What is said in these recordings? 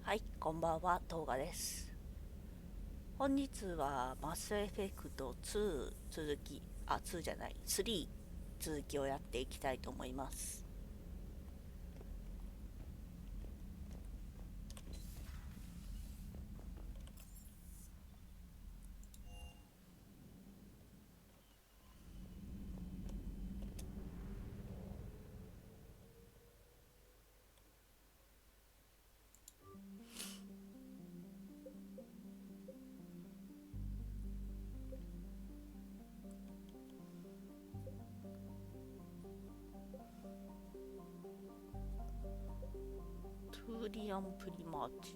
はい、こんばんは、動画です。本日はマスエフェクト22じゃない、3続きをやっていきたいと思います。トゥーリアンプリマーチ。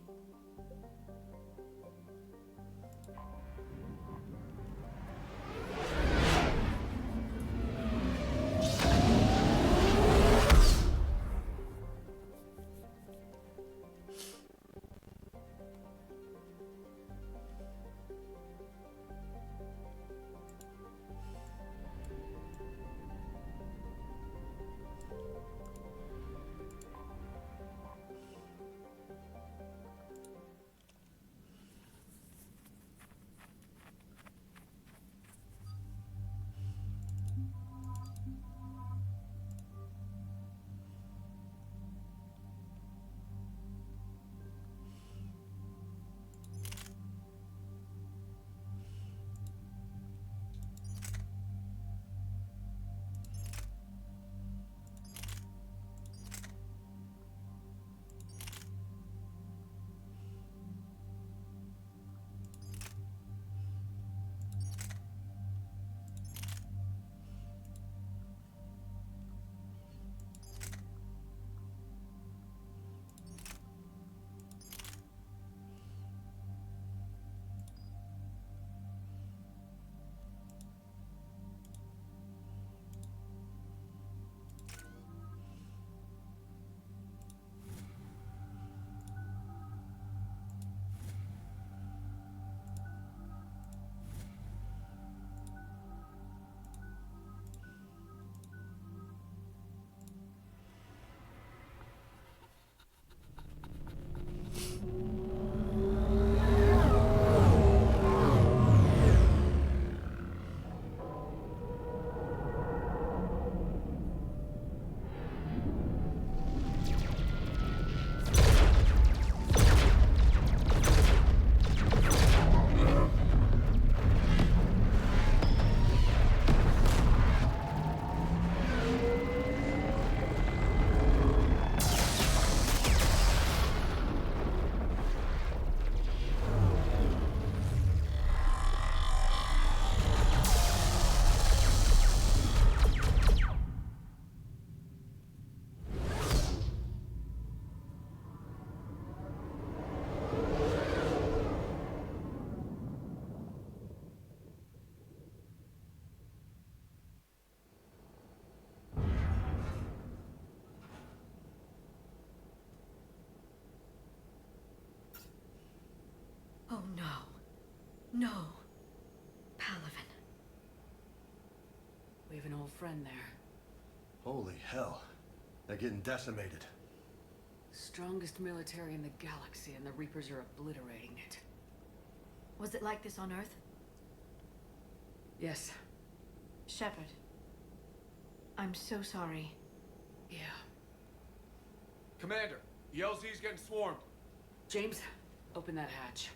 Oh no. No. Palaven. We have an old friend there. Holy hell. They're getting decimated. Strongest military in the galaxy, and the Reapers are obliterating it. Was it like this on Earth? Yes. Shepard. I'm so sorry. Yeah. Commander, the LZ's getting swarmed. James, open that hatch.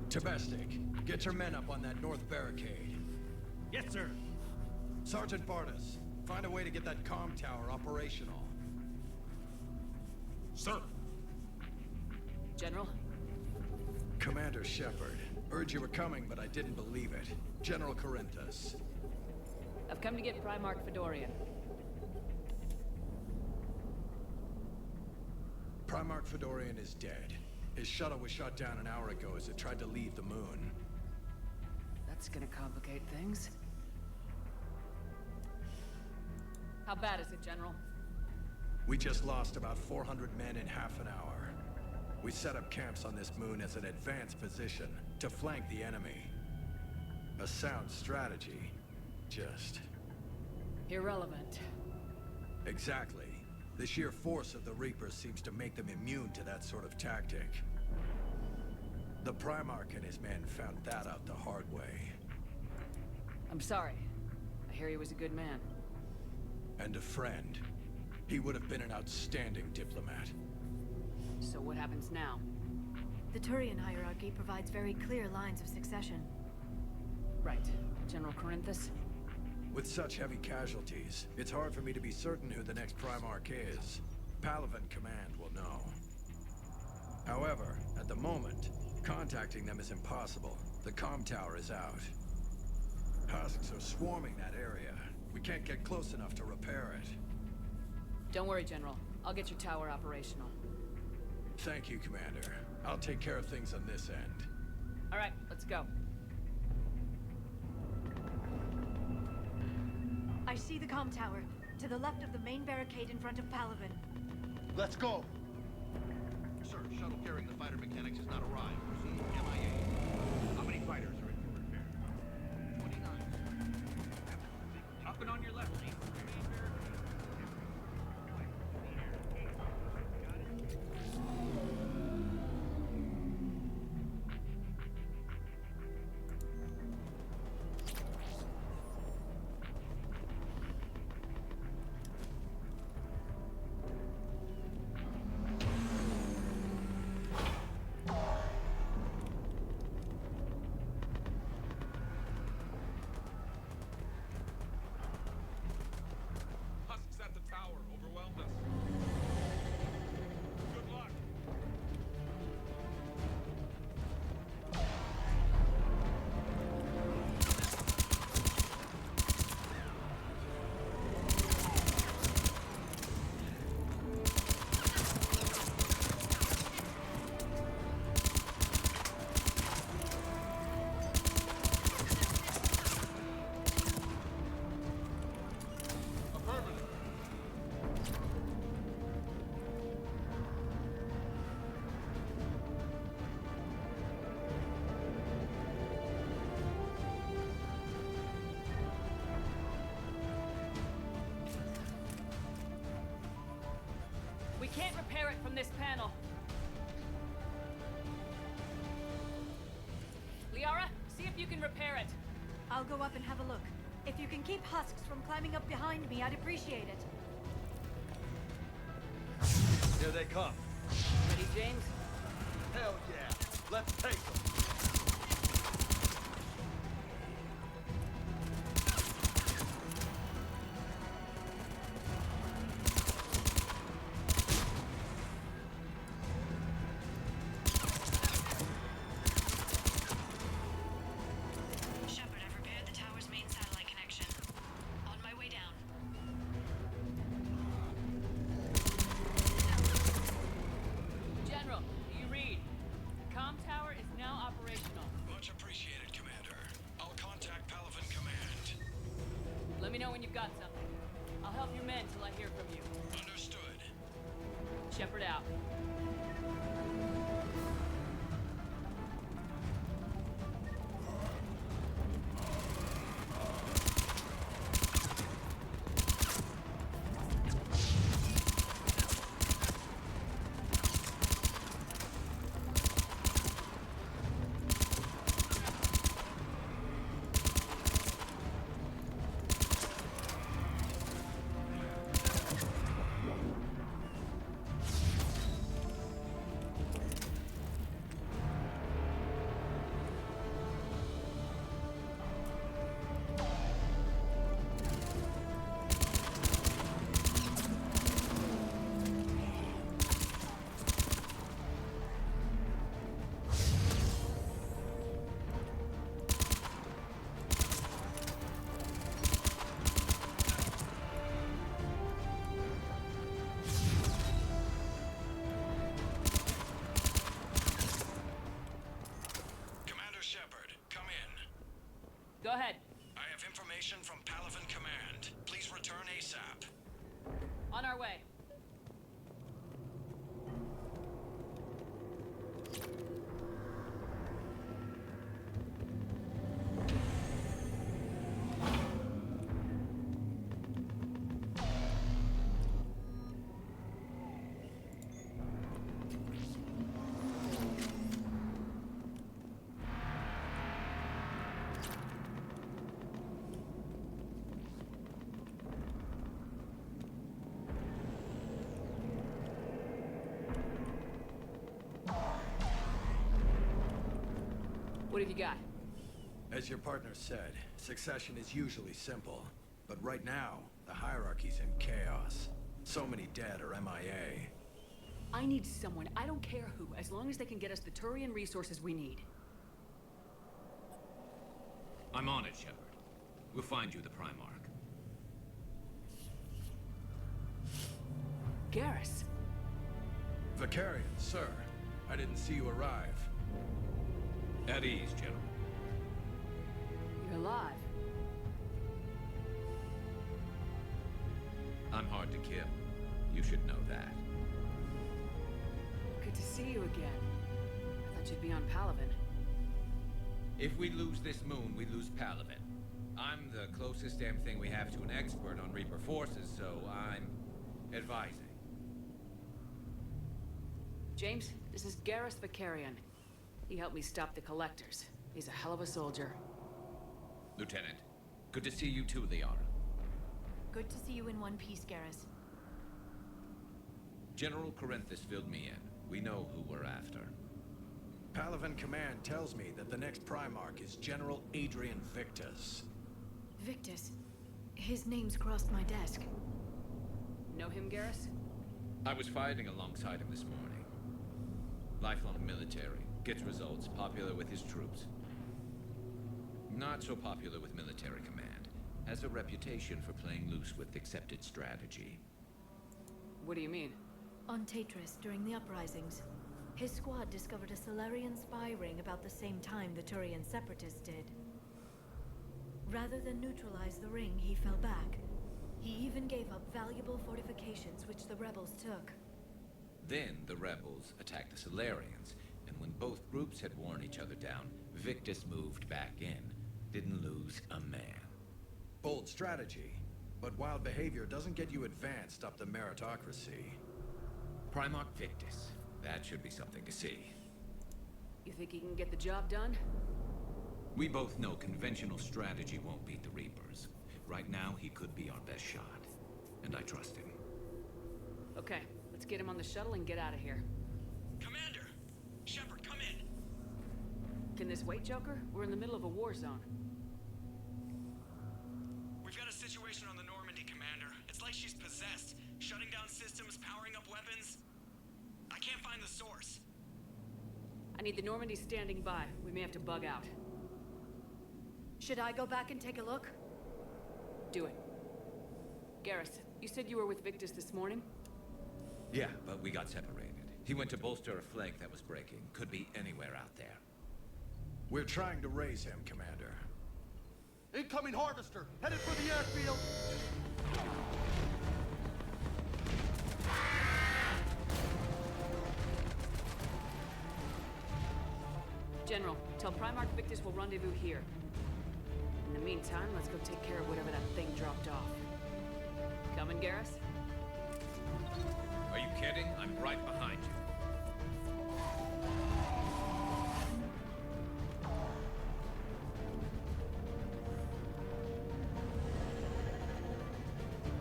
Tabestic, get your men up on that north barricade. Yes, sir. Sergeant Barnes, find a way to get that comm tower operational. Sir. General? Commander Shepard, heard you were coming, but I didn't believe it. General Corinthus. I've come to get Primarch Fedorian. Primarch Fedorian is dead. His shuttle was shot down an hour ago as it tried to leave the moon. That's gonna complicate things. How bad is it, General? We just lost about 400 men in half an hour. We set up camps on this moon as an advanced position to flank the enemy. A sound strategy. Just... irrelevant. Exactly. The sheer force of the Reapers seems to make them immune to that sort of tactic. The Primarch and his men found that out the hard way. I'm sorry. I hear he was a good man. And a friend. He would have been an outstanding diplomat. So what happens now? The Turian hierarchy provides very clear lines of succession. Right. General Corinthus? With such heavy casualties, it's hard for me to be certain who the next Primarch is. Palaven Command will know. However, at the moment, contacting them is impossible. The comm tower is out. Husks are swarming that area. We can't get close enough to repair it. Don't worry, General. I'll get your tower operational. Thank you, Commander. I'll take care of things on this end. All right, let's go. I see the comm tower, to the left of the main barricade in front of Palaven. Let's go. Sir, shuttle carrying the fighter mechanics has not arrived. Proceed MIA. How many fighters are in for repair? 29. Up and on your left, Chief. Husks at the tower overwhelmed us. Good luck. Affirmative. We can't repair it from this panel. Liara, see if you can repair it. I'll go up and have a look. If you can keep husks from climbing up behind me, I'd appreciate it. Here they come. Ready, James? Hell yeah. Let's take them. Shepard, I've repaired the tower's main satellite connection. On my way down. General, do you read? The comm tower is now operational. Much appreciated, Commander. I'll contact Palaven Command. Let me know when you've got something. I'll help your men till I hear from you. Understood. Shepard out. What have you got? As your partner said, succession is usually simple. But right now, the hierarchy's in chaos. So many dead or MIA. I need someone, I don't care who, as long as they can get us the Turian resources we need. I'm on it, Shepard. We'll find you the Primarch. Garrus. Vicarian, sir. I didn't see you arrive. At ease, General. You're alive. I'm hard to kill. You should know that. Good to see you again. I thought you'd be on Palaven. If we lose this moon, we lose Palaven. I'm the closest damn thing we have to an expert on Reaper forces, so I'm advising. James, this is Garrus Vicarian. He helped me stop the Collectors. He's a hell of a soldier. Lieutenant, good to see you too, Liara. Good to see you in one piece, Garrus. General Corinthus filled me in. We know who we're after. Palaven Command tells me that the next Primarch is General Adrian Victus. Victus. His name's crossed my desk. Know him, Garrus? I was fighting alongside him this morning. Lifelong military, gets results, popular with his troops. Not so popular with military command. Has a reputation for playing loose with accepted strategy. What do you mean? On Tatris, during the uprisings, his squad discovered a Solarian spy ring about the same time the Turian separatists did. Rather than neutralize the ring, he fell back. He even gave up valuable fortifications which the rebels took. Then the rebels attacked the Solarians, and when both groups had worn each other down, Victus moved back in. Didn't lose a man. Bold strategy, but wild behavior doesn't get you advanced up the meritocracy. Primarch Victus. That should be something to see. You think he can get the job done? We both know conventional strategy won't beat the Reapers. Right now, he could be our best shot. And I trust him. Okay, let's get him on the shuttle and get out of here. Commander! Shepard, come in! Can this wait, Joker? We're in the middle of a war zone. We've got a situation on the Normandy, Commander. It's like she's possessed. Shutting down systems, powering up weapons. I can't find the source. I need the Normandy standing by. We may have to bug out. Should I go back and take a look? Do it. Garrus, you said you were with Victus this morning? Yeah, but we got separated. He went to bolster a flank that was breaking. Could be anywhere out there. We're trying to raise him, Commander. Incoming harvester! Headed for the airfield! General, tell Primarch Victus we'll rendezvous here. In the meantime, let's go take care of whatever that thing dropped off. Coming, Garrus? Are you kidding? I'm right behind you.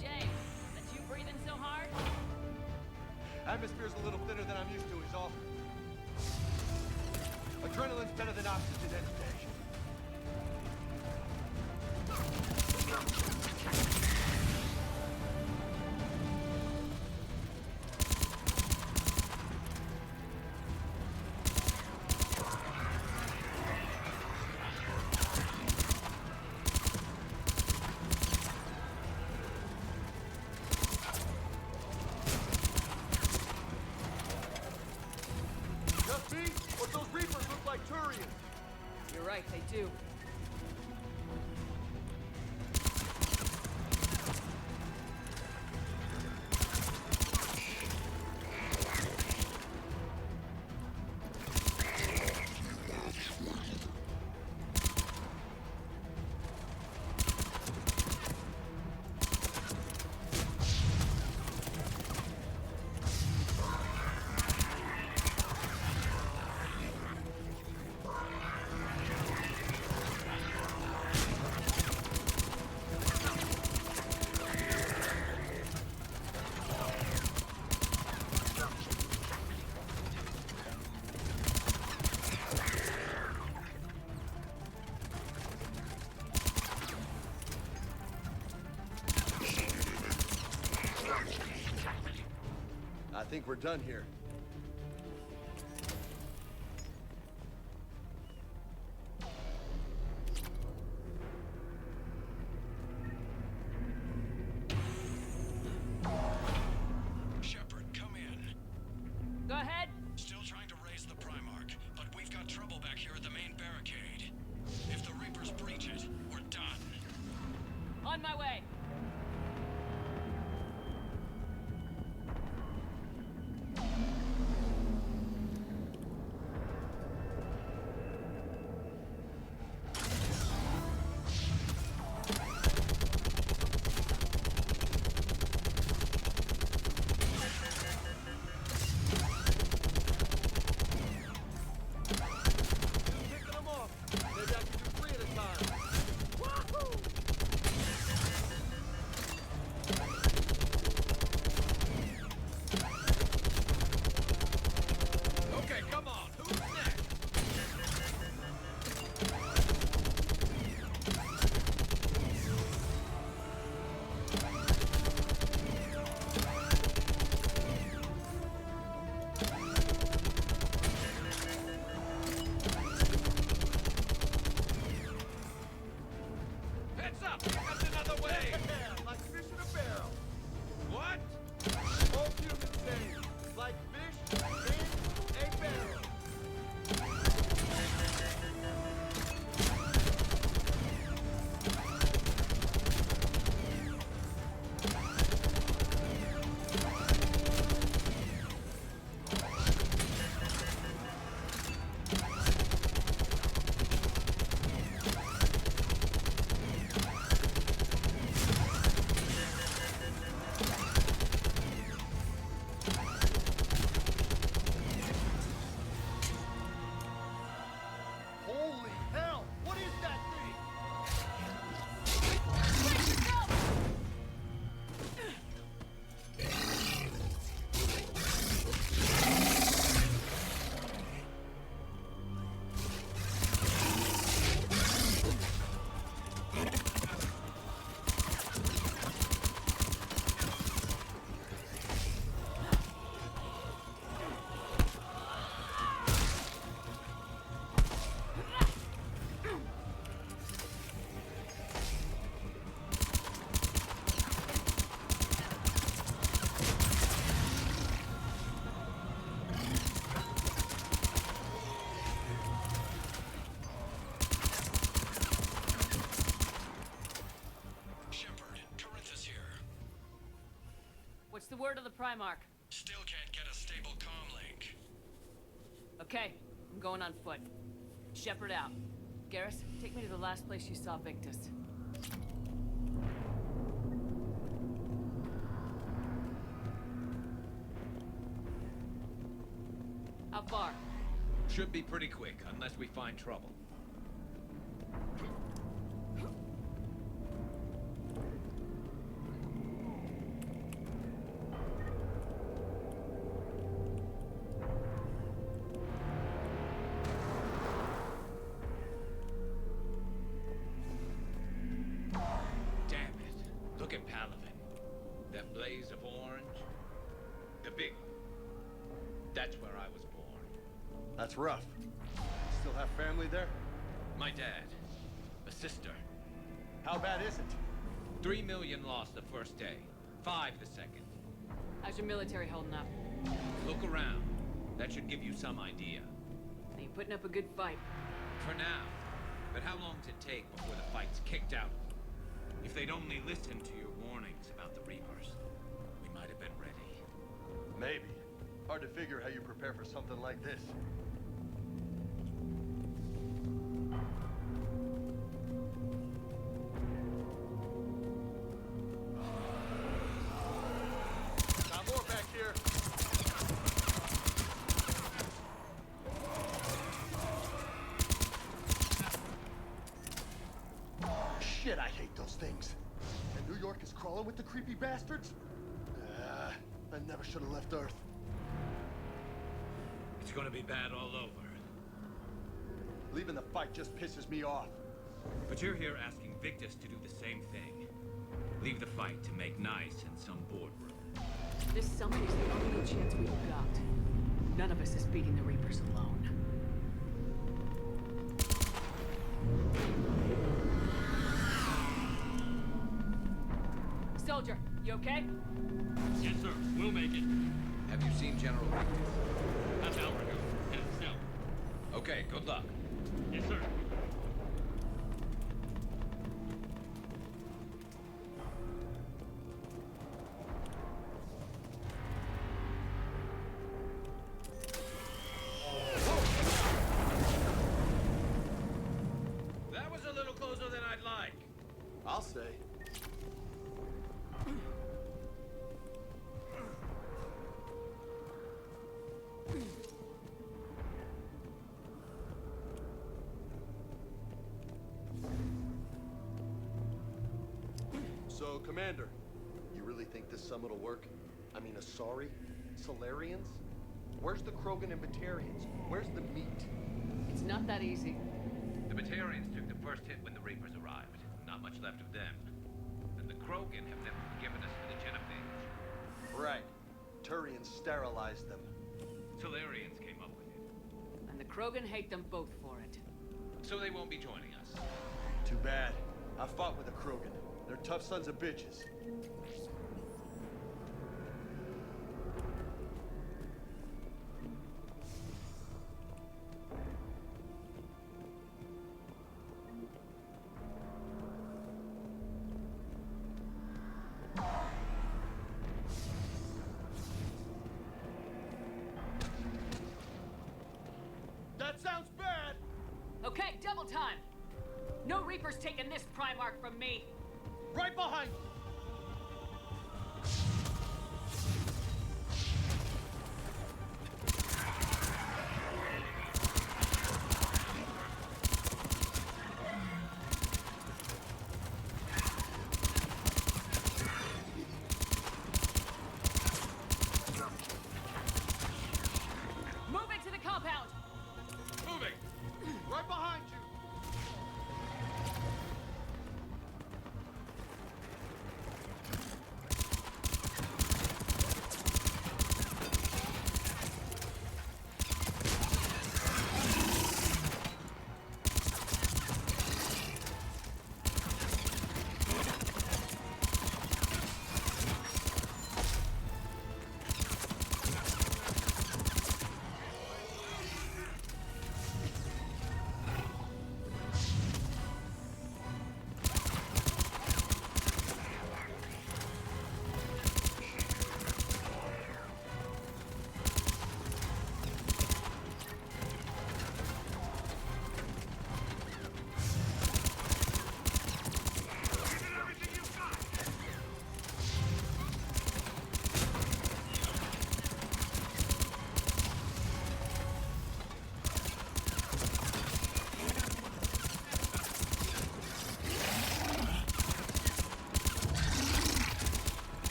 James, that's you breathing so hard? Atmosphere's a little thinner than I'm used to, is all. Adrenaline's better than oxygen any day. Just me? But those Reapers look like Turians. You're right, they do. think we're done here. Shepard, come in. Go ahead. Still trying to raise the Primarch, but we've got trouble back here at the main barricade. If the Reapers breach it, we're done. On my way. Picking them off. Maybe I can do 3 at a time. Wahoo! Okay, come on. Who's next? Heads up! Here comes another wave! Yeah, like fish in a barrel. What? All humans say, like fish in a barrel. Holy hell! What is that thing? Shepard, Corinthus here. What's the word of the Primarch? Still can't get a stable comm link. Okay, I'm going on foot. Shepard out. Garrus, take me to the last place you saw Victus. How far? Should be pretty quick, unless we find trouble. Damn it. Look at Palavin. That blaze of orange. The big one. That's where I was born. That's rough. Still have family there? My dad. A sister. How bad is it? 3 million lost the first day. 5 the second. How's your military holding up? Look around. That should give you some idea. Are you putting up a good fight? For now. But how long does it take before the fight's kicked out? If they'd only listened to your warnings about the Reapers, we might have been ready. Maybe. Hard to figure how you prepare for something like this. Got more back here. Shit, I hate those things. And New York is crawling with the creepy bastards? I never should have left Earth. It's gonna be bad all over. Leaving the fight just pisses me off. But you're here asking Victus to do the same thing. Leave the fight to make nice in some boardroom. This summit is the only chance we've got. None of us is beating the Reapers alone. Soldier, you okay? Yes, sir. We'll make it. Have you seen General Victus? Half hour ago. Headed south. Okay, good luck. Yes, sir. That was a little closer than I'd like. I'll say. So, Commander, you really think this summit will work? I mean, Asari? Solarians? Where's the Krogan and Batarians? Where's the meat? It's not that easy. The Batarians took the first hit when the Reapers arrived. Not much left of them. And the Krogan have never forgiven us for the genophage. Right. Turians sterilized them. Solarians came up with it. And the Krogan hate them both for it. So they won't be joining us. Too bad. I fought with a Krogan. They're tough sons of bitches. That sounds bad! Okay, double time! No Reapers taking this Primarch from me! Right behind you! Move into the compound! Moving! Right behind you!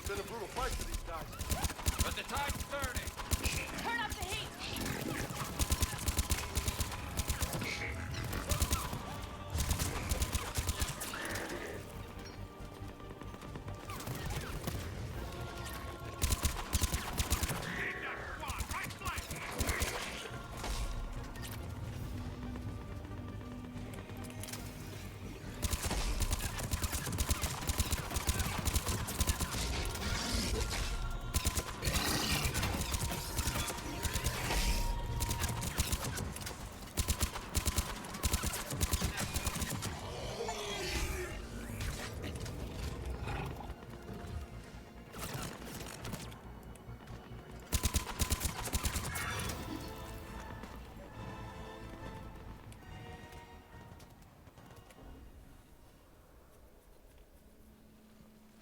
Been a brutal fight for these guys. But the tide's turning! Turn up the heat!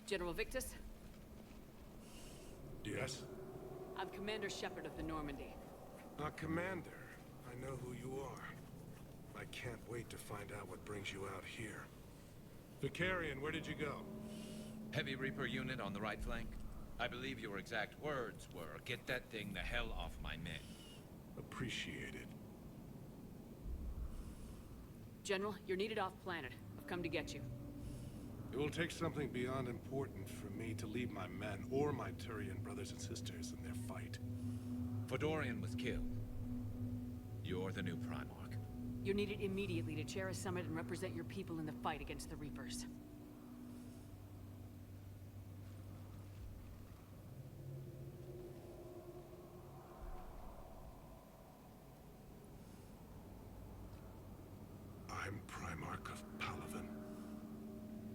General Victus, Yes? I'm Commander Shepard of the Normandy. Commander, I know who you are. I can't wait to find out what brings you out here. Vicarian, where did you go? Heavy Reaper unit on the right flank. I believe your exact words were, "Get that thing the hell off my men." Appreciated. General, you're needed off-planet. I've come to get you. It will take something beyond important for me to leave my men or my Turian brothers and sisters in their fight. Fodorian was killed. You're the new Primarch. You're needed immediately to chair a summit and represent your people in the fight against the Reapers. I'm Primarch of Palaven,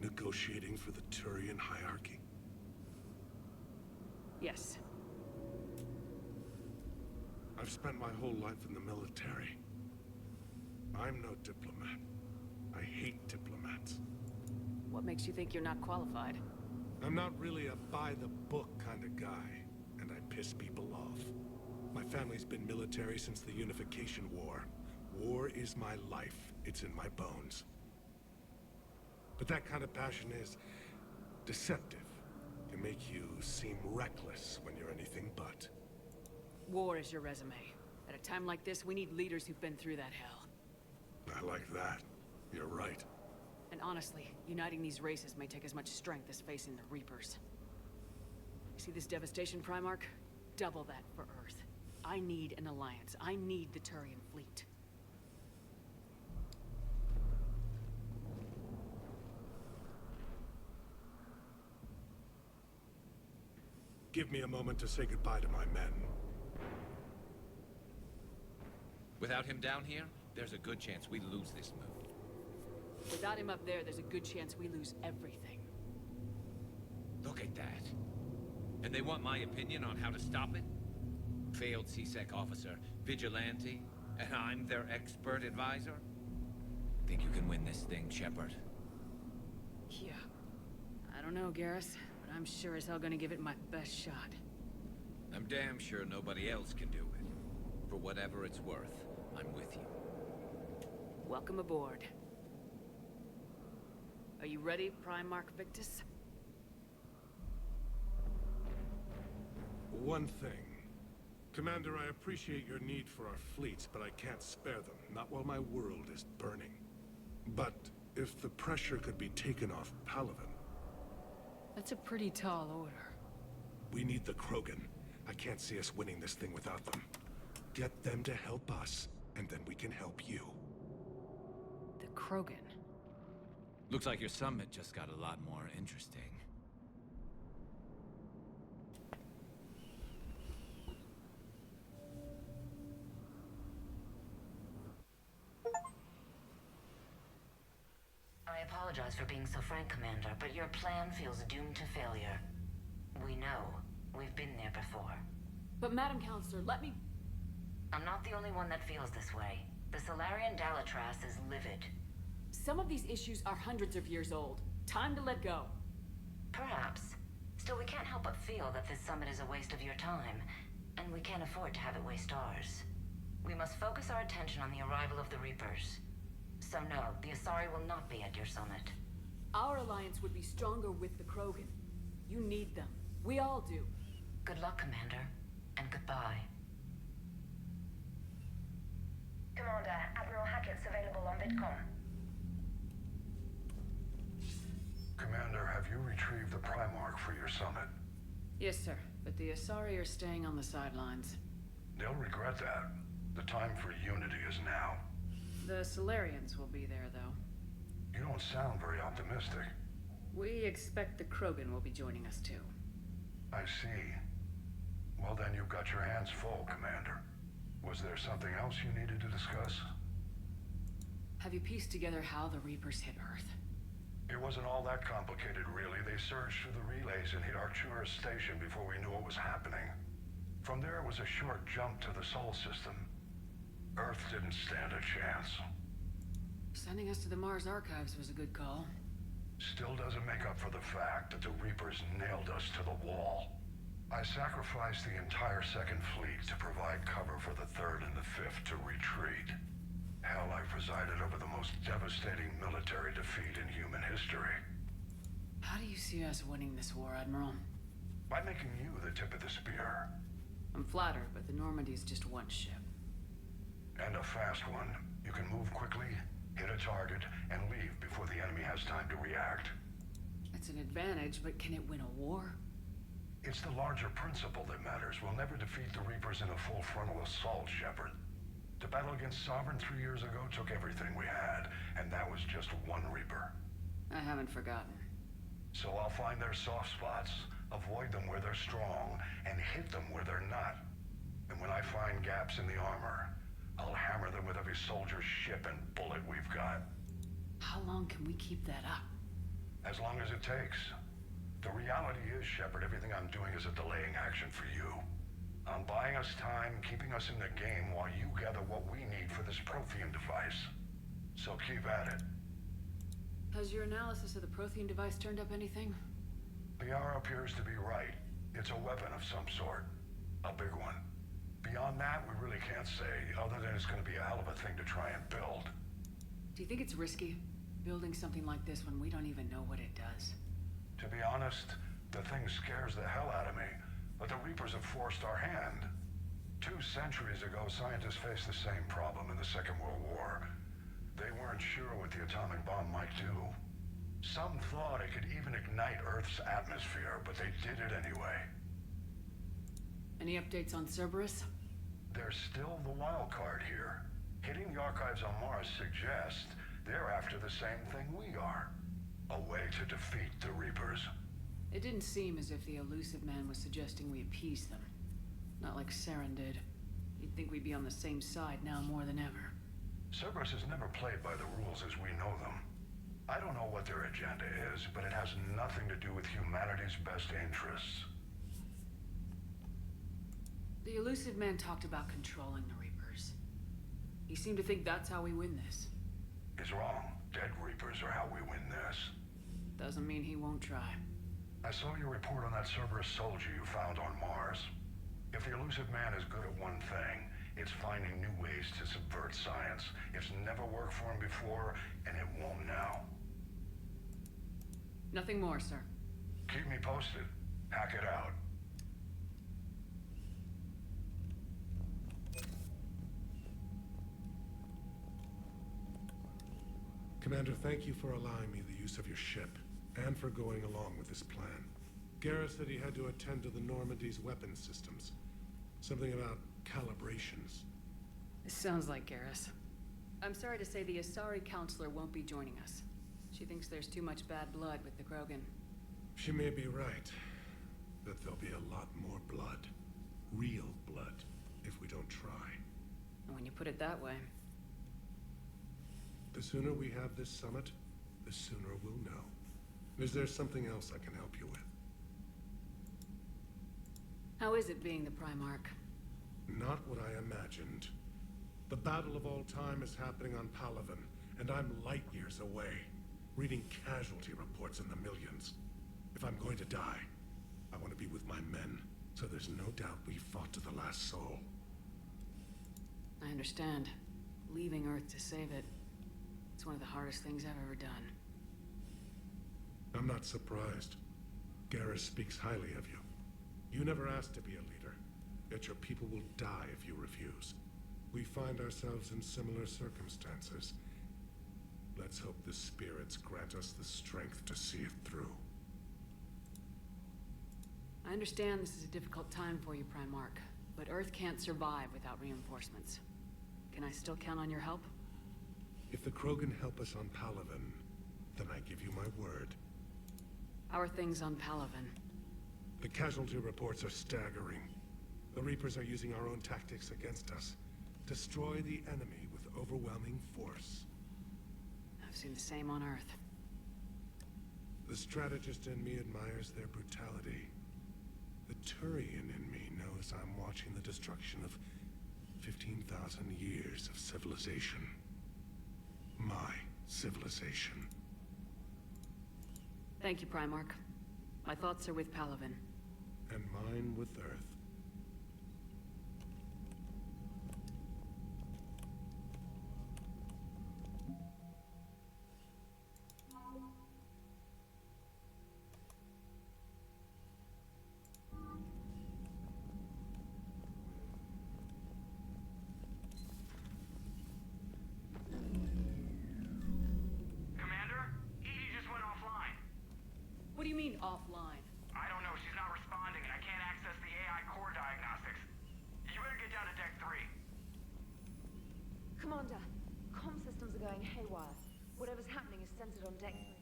negotiating for the Turian hierarchy. Yes. I've spent my whole life in the military. I'm no diplomat. I hate diplomats. What makes you think you're not qualified? I'm not really a by-the-book kind of guy, and I piss people off. My family's been military since the Unification War. War is my life. It's in my bones. But that kind of passion is deceptive. Can make you seem reckless when you're anything but. War is your resume. At a time like this, we need leaders who've been through that hell. I like that. You're right. And honestly, uniting these races may take as much strength as facing the Reapers. See this devastation, Primarch? Double that for Earth. I need an alliance. I need the Turian fleet. Give me a moment to say goodbye to my men. Without him down here, there's a good chance we lose this move. Without him up there, there's a good chance we lose everything. Look at that. And they want my opinion on how to stop it? Failed C-Sec officer, vigilante, and I'm their expert advisor? Think you can win this thing, Shepard? Yeah. I don't know, Garrus, but I'm sure as hell gonna give it my best shot. I'm damn sure nobody else can do it. For whatever it's worth, I'm with you. Welcome aboard. Are you ready, Primarch Victus? One thing. Commander, I appreciate your need for our fleets, but I can't spare them. Not while my world is burning. But if the pressure could be taken off Palaven... That's a pretty tall order. We need the Krogan. I can't see us winning this thing without them. Get them to help us, and then we can help you. The Krogan? Looks like your summit just got a lot more interesting. I apologize for being so frank, Commander, but your plan feels doomed to failure. We know. We've been there before. But Madam Counselor, let me... I'm not the only one that feels this way. The Solarian Dalatras is livid. Some of these issues are hundreds of years old. Time to let go. Perhaps. Still, we can't help but feel that this summit is a waste of your time, and we can't afford to have it waste ours. We must focus our attention on the arrival of the Reapers. So no, the Asari will not be at your summit. Our alliance would be stronger with the Krogan. You need them. We all do. Good luck, Commander, and goodbye. Commander, Admiral Hackett's available on VidCom. Commander, have you retrieved the Primarch for your summit? Yes, sir. But the Asari are staying on the sidelines. They'll regret that. The time for unity is now. The Solarians will be there, though. You don't sound very optimistic. We expect the Krogan will be joining us, too. I see. Well, then you've got your hands full, Commander. Was there something else you needed to discuss? Have you pieced together how the Reapers hit Earth? It wasn't all that complicated, really. They surged through the relays and hit Arcturus Station before we knew what was happening. From there, it was a short jump to the Sol system. Earth didn't stand a chance. Sending us to the Mars Archives was a good call. Still doesn't make up for the fact that the Reapers nailed us to the wall. I sacrificed the entire Second Fleet to provide cover for the Third and the Fifth to retreat. Hell, I presided over the most devastating military defeat in human history. How do you see us winning this war, Admiral? By making you the tip of the spear. I'm flattered, but the Normandy is just one ship. And a fast one. You can move quickly, Hit a target and leave before the enemy has time to react. It's an advantage, but can it win a war? It's the larger principle that matters. We'll never defeat the Reapers in a full frontal assault, Shepard. The battle against Sovereign 3 years ago took everything we had, and that was just one Reaper. I haven't forgotten. So I'll find their soft spots, avoid them where they're strong, and hit them where they're not. And when I find gaps in the armor, I'll hammer them with every soldier, ship, and bullet we've got. How long can we keep that up? As long as it takes. The reality is, Shepard, everything I'm doing is a delaying action for you. I'm buying us time, keeping us in the game while you gather what we need for this Prothean device. So keep at it. Has your analysis of the Prothean device turned up anything? PR appears to be right. It's a weapon of some sort. A big one. Beyond that, we really can't say, other than it's going to be a hell of a thing to try and build. Do you think it's risky, building something like this when we don't even know what it does? To be honest, the thing scares the hell out of me, but the Reapers have forced our hand. 2 centuries ago, scientists faced the same problem in the Second World War. They weren't sure what the atomic bomb might do. Some thought it could even ignite Earth's atmosphere, but they did it anyway. Any updates on Cerberus? They're still the wild card here. Hitting the archives on Mars suggests they're after the same thing we are. A way to defeat the Reapers. It didn't seem as if the elusive man was suggesting we appease them. Not like Saren did. You'd think we'd be on the same side now more than ever. Cerberus has never played by the rules as we know them. I don't know what their agenda is, but it has nothing to do with humanity's best interests. The elusive man talked about controlling the Reapers. He seemed to think that's how we win this. He's wrong. Dead Reapers are how we win this. Doesn't mean he won't try. I saw your report on that Cerberus soldier you found on Mars. If the elusive man is good at one thing, it's finding new ways to subvert science. It's never worked for him before, and it won't now. Nothing more, sir. Keep me posted. Hack it out. Commander, thank you for allowing me the use of your ship, and for going along with this plan. Garrus said he had to attend to the Normandy's weapon systems. Something about calibrations. This sounds like Garrus. I'm sorry to say the Asari counselor won't be joining us. She thinks there's too much bad blood with the Krogan. She may be right, but there'll be a lot more blood. Real blood, if we don't try. And when you put it that way... The sooner we have this summit, the sooner we'll know. Is there something else I can help you with? How is it being the Primarch? Not what I imagined. The battle of all time is happening on Palaven, and I'm light years away, reading casualty reports in the millions. If I'm going to die, I want to be with my men, so there's no doubt we fought to the last soul. I understand. Leaving Earth to save it. It's one of the hardest things I've ever done. I'm not surprised. Garrus speaks highly of you. You never asked to be a leader, yet your people will die if you refuse. We find ourselves in similar circumstances. Let's hope the spirits grant us the strength to see it through. I understand this is a difficult time for you, Primarch, but Earth can't survive without reinforcements. Can I still count on your help? If the Krogan help us on Palaven, then I give you my word. How are things on Palaven? The casualty reports are staggering. The Reapers are using our own tactics against us. Destroy the enemy with overwhelming force. I've seen the same on Earth. The strategist in me admires their brutality. The Turian in me knows I'm watching the destruction of 15,000 years of civilization. My civilization. Thank you, Primarch. My thoughts are with Palaven. And mine with Earth. you mean offline? I don't know. She's not responding, and I can't access the AI core diagnostics. You better get down to deck 3. Commander, comm systems are going haywire. Whatever's happening is centered on deck 3.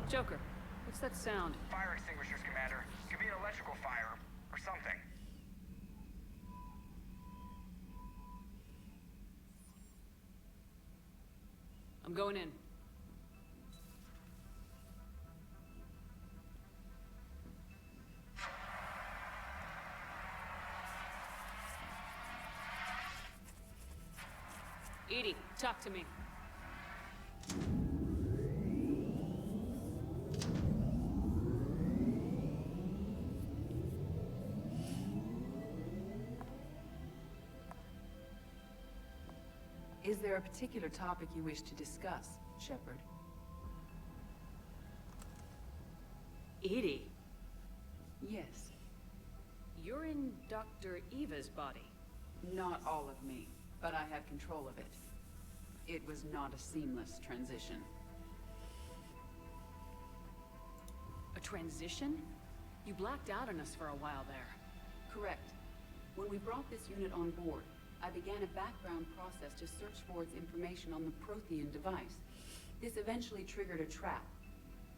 Joker, what's that sound? Fire extinguishers, Commander. Could be an electrical fire, or something. I'm going in. Edie, talk to me. Is there a particular topic you wish to discuss, Shepard? Edie, Yes. you're in Dr. Eva's body. Not all of me, but I have control of it. It was not a seamless transition. A transition? You blacked out on us for a while there. Correct. When we brought this unit on board, I began a background process to search for its information on the Prothean device. This eventually triggered a trap.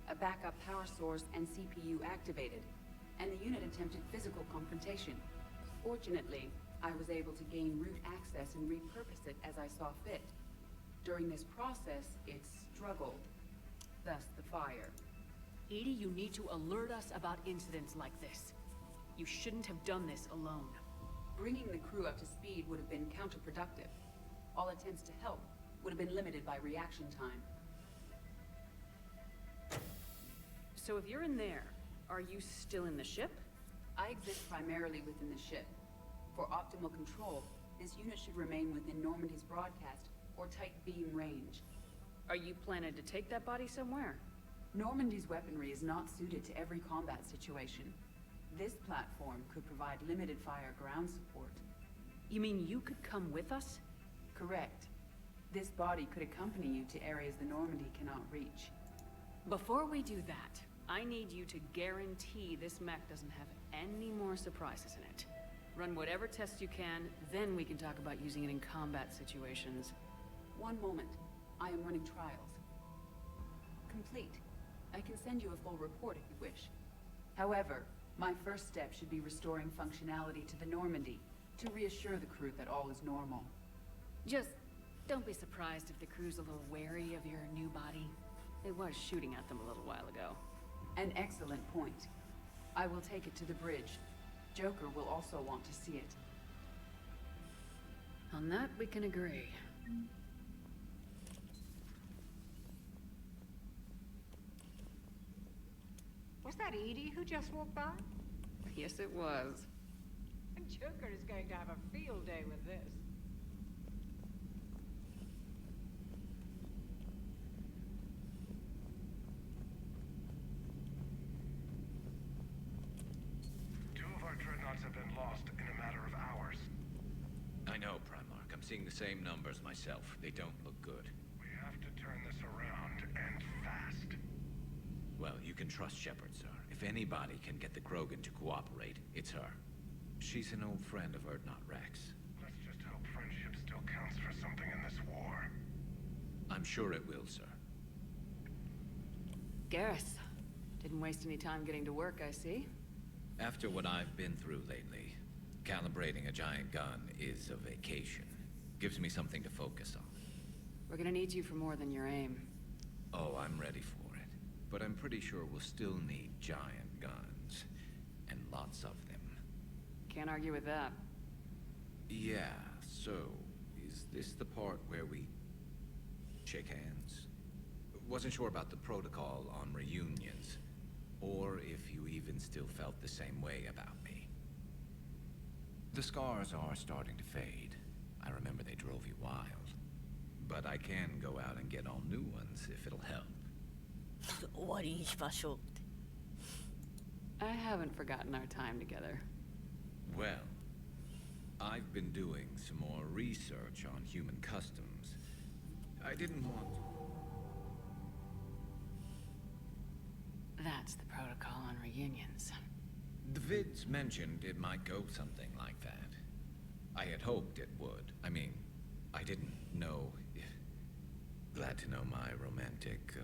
A backup power source and CPU activated, and the unit attempted physical confrontation. Fortunately, I was able to gain root access and repurpose it as I saw fit. During this process, it struggled. Thus the fire. Edie, you need to alert us about incidents like this. You shouldn't have done this alone. Bringing the crew up to speed would have been counterproductive. All attempts to help would have been limited by reaction time. So if you're in there, are you still in the ship? I exist primarily within the ship. For optimal control, this unit should remain within Normandy's broadcast or tight beam range. Are you planning to take that body somewhere? Normandy's weaponry is not suited to every combat situation. This platform could provide limited fire ground support. You mean you could come with us? Correct. This body could accompany you to areas the Normandy cannot reach. Before we do that, I need you to guarantee this mech doesn't have any more surprises in it. Run whatever tests you can, then we can talk about using it in combat situations. One moment. I am running trials. Complete. I can send you a full report if you wish. However, my first step should be restoring functionality to the Normandy to reassure the crew that all is normal. Just don't be surprised if the crew's a little wary of your new body. It was shooting at them a little while ago. An excellent point. I will take it to the bridge. Joker will also want to see it. On that, we can agree. Was that Edie who just walked by? Yes, it was. Joker is going to have a field day with this. Two of our dreadnoughts have been lost in a matter of hours. I know, Primarch. I'm seeing the same numbers myself. They don't look good. We have to turn this around, and fast. Well, you can trust Shepard, sir. If anybody can get the Krogan to cooperate, it's her. She's an old friend of Urdnot Rex. Let's just hope friendship still counts for something in this war. I'm sure it will, sir. Garrus, didn't waste any time getting to work, I see. After what I've been through lately, calibrating a giant gun is a vacation. Gives me something to focus on. We're gonna need you for more than your aim. Oh, I'm ready for it. But I'm pretty sure we'll still need giant guns. And lots of them. Can't argue with that. Yeah, so, is this the part where we shake hands? Wasn't sure about the protocol on reunions, or if you even still felt the same way about me. The scars are starting to fade. I remember they drove you wild. But I can go out and get all new ones if it'll help. 終わりにしましょうって。I haven't forgotten our time together. Well, I've been doing some more research on human customs. I didn't want... That's the protocol on reunions. The vids mentioned it might go something like that. I had hoped it would. I mean, I didn't know... Glad to know my romantic,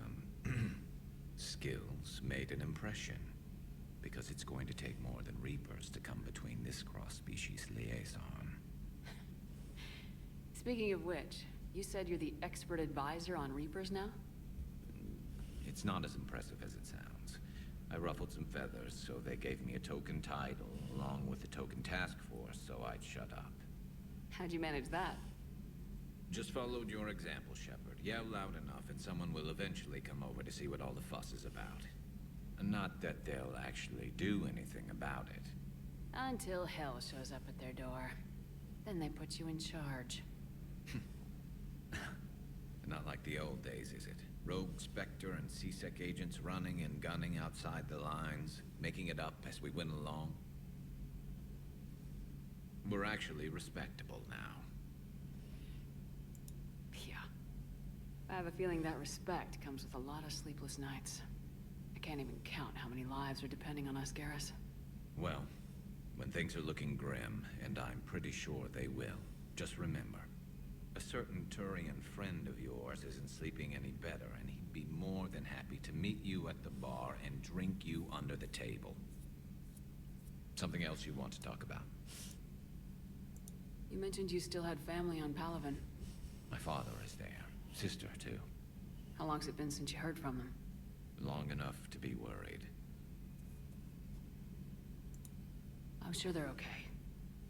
skills made an impression. Because it's going to take more than Reapers to come between this cross-species liaison. Speaking of which, you said you're the expert advisor on Reapers now? It's not as impressive as it sounds. I ruffled some feathers, so they gave me a token title, along with a token task force, so I'd shut up. How'd you manage that? Just followed your example, Shepard. Yell loud enough, and someone will eventually come over to see what all the fuss is about. Not that they'll actually do anything about it. Until hell shows up at their door. Then they put you in charge. Not like the old days, is it? Rogue Spectre and C-Sec agents running and gunning outside the lines, making it up as we went along. We're actually respectable now. Yeah. I have a feeling that respect comes with a lot of sleepless nights. I can't even count how many lives are depending on us, Garrus. Well, when things are looking grim, and I'm pretty sure they will, just remember, a certain Turian friend of yours isn't sleeping any better, and he'd be more than happy to meet you at the bar and drink you under the table. Something else you want to talk about? You mentioned you still had family on Palaven. My father is there. Sister, too. How long's it been since you heard from them? Long enough to be worried. I'm sure they're okay.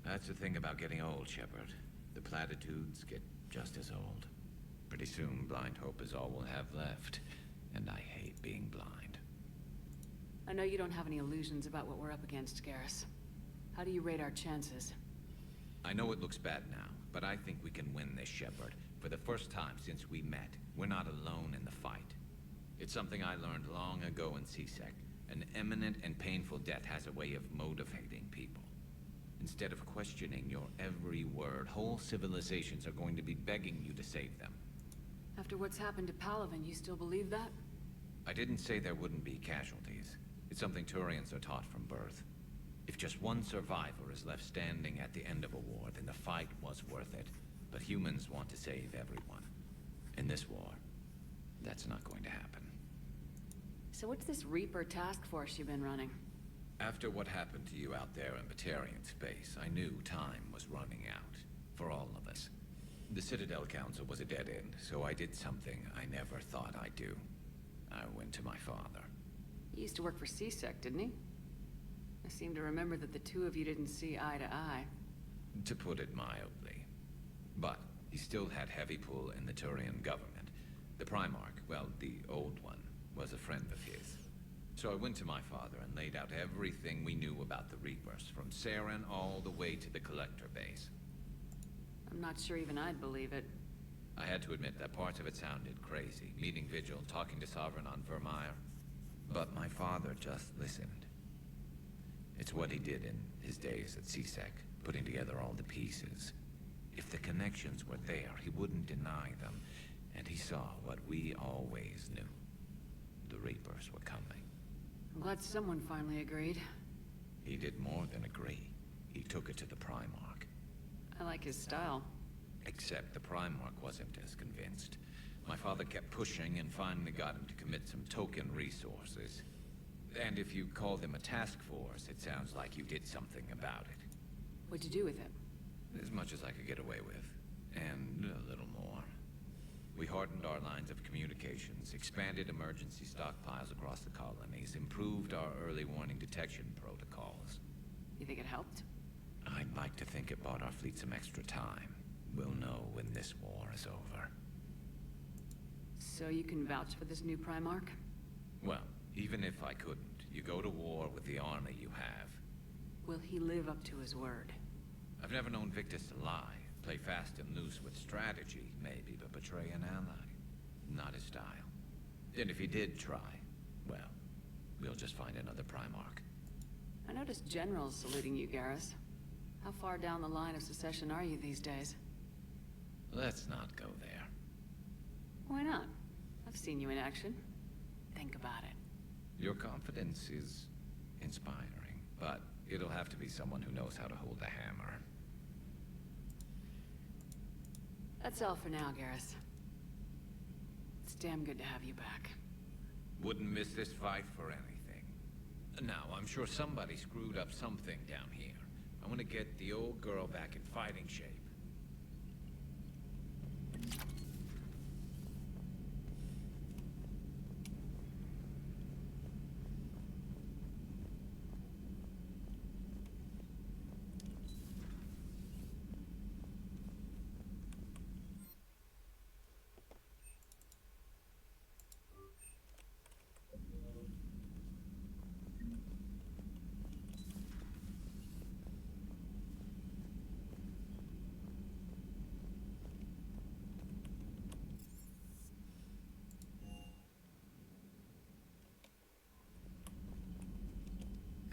That's the thing about getting old, Shepard. The platitudes get just as old. Pretty soon, blind hope is all we'll have left. And I hate being blind. I know you don't have any illusions about what we're up against, Garrus. How do you rate our chances? I know it looks bad now, but I think we can win this, Shepard. For the first time since we met, we're not alone in the fight. It's something I learned long ago in C-Sec. An imminent and painful death has a way of motivating people. Instead of questioning your every word, whole civilizations are going to be begging you to save them. After what's happened to Palaven, you still believe that? I didn't say there wouldn't be casualties. It's something Turians are taught from birth. If just one survivor is left standing at the end of a war, then the fight was worth it. But humans want to save everyone. In this war, that's not going to happen. So what's this Reaper task force you've been running? After what happened to you out there in Batarian space, I knew time was running out. For all of us. The Citadel Council was a dead end, so I did something I never thought I'd do. I went to my father. He used to work for C-Sec, didn't he? I seem to remember that the two of you didn't see eye to eye. To put it mildly. But he still had heavy pull in the Turian government. The Primarch, well, the old one, was a friend of his. So I went to my father and laid out everything we knew about the Reapers, from Saren all the way to the Collector base. I'm not sure even I'd believe it. I had to admit that parts of it sounded crazy, meeting Vigil, talking to Sovereign on Vermeer. But my father just listened. It's what he did in his days at C-Sec, putting together all the pieces. If the connections were there, he wouldn't deny them, and he saw what we always knew. The Reapers were coming. I'm glad someone finally agreed. He did more than agree. He took it to the Primarch. I like his style. Except the Primarch wasn't as convinced. My father kept pushing and finally got him to commit some token resources. And if you call them a task force, it sounds like you did something about it. What'd you do with it? As much as I could get away with. And a little more. We hardened our lines of communications, expanded emergency stockpiles across the colonies, improved our early warning detection protocols. You think it helped? I'd like to think it bought our fleet some extra time. We'll know when this war is over. So you can vouch for this new Primarch? Well, even if I couldn't, you go to war with the army you have. Will he live up to his word? I've never known Victus to lie. Play fast and loose with strategy, maybe, but betray an ally. Not his style. And if he did try, well, we'll just find another Primarch. I noticed generals saluting you, Garrus. How far down the line of secession are you these days? Let's not go there. Why not? I've seen you in action. Think about it. Your confidence is inspiring, but it'll have to be someone who knows how to hold a hammer. That's all for now, Garrus. It's damn good to have you back. Wouldn't miss this fight for anything. Now, I'm sure somebody screwed up something down here. I want to get the old girl back in fighting shape.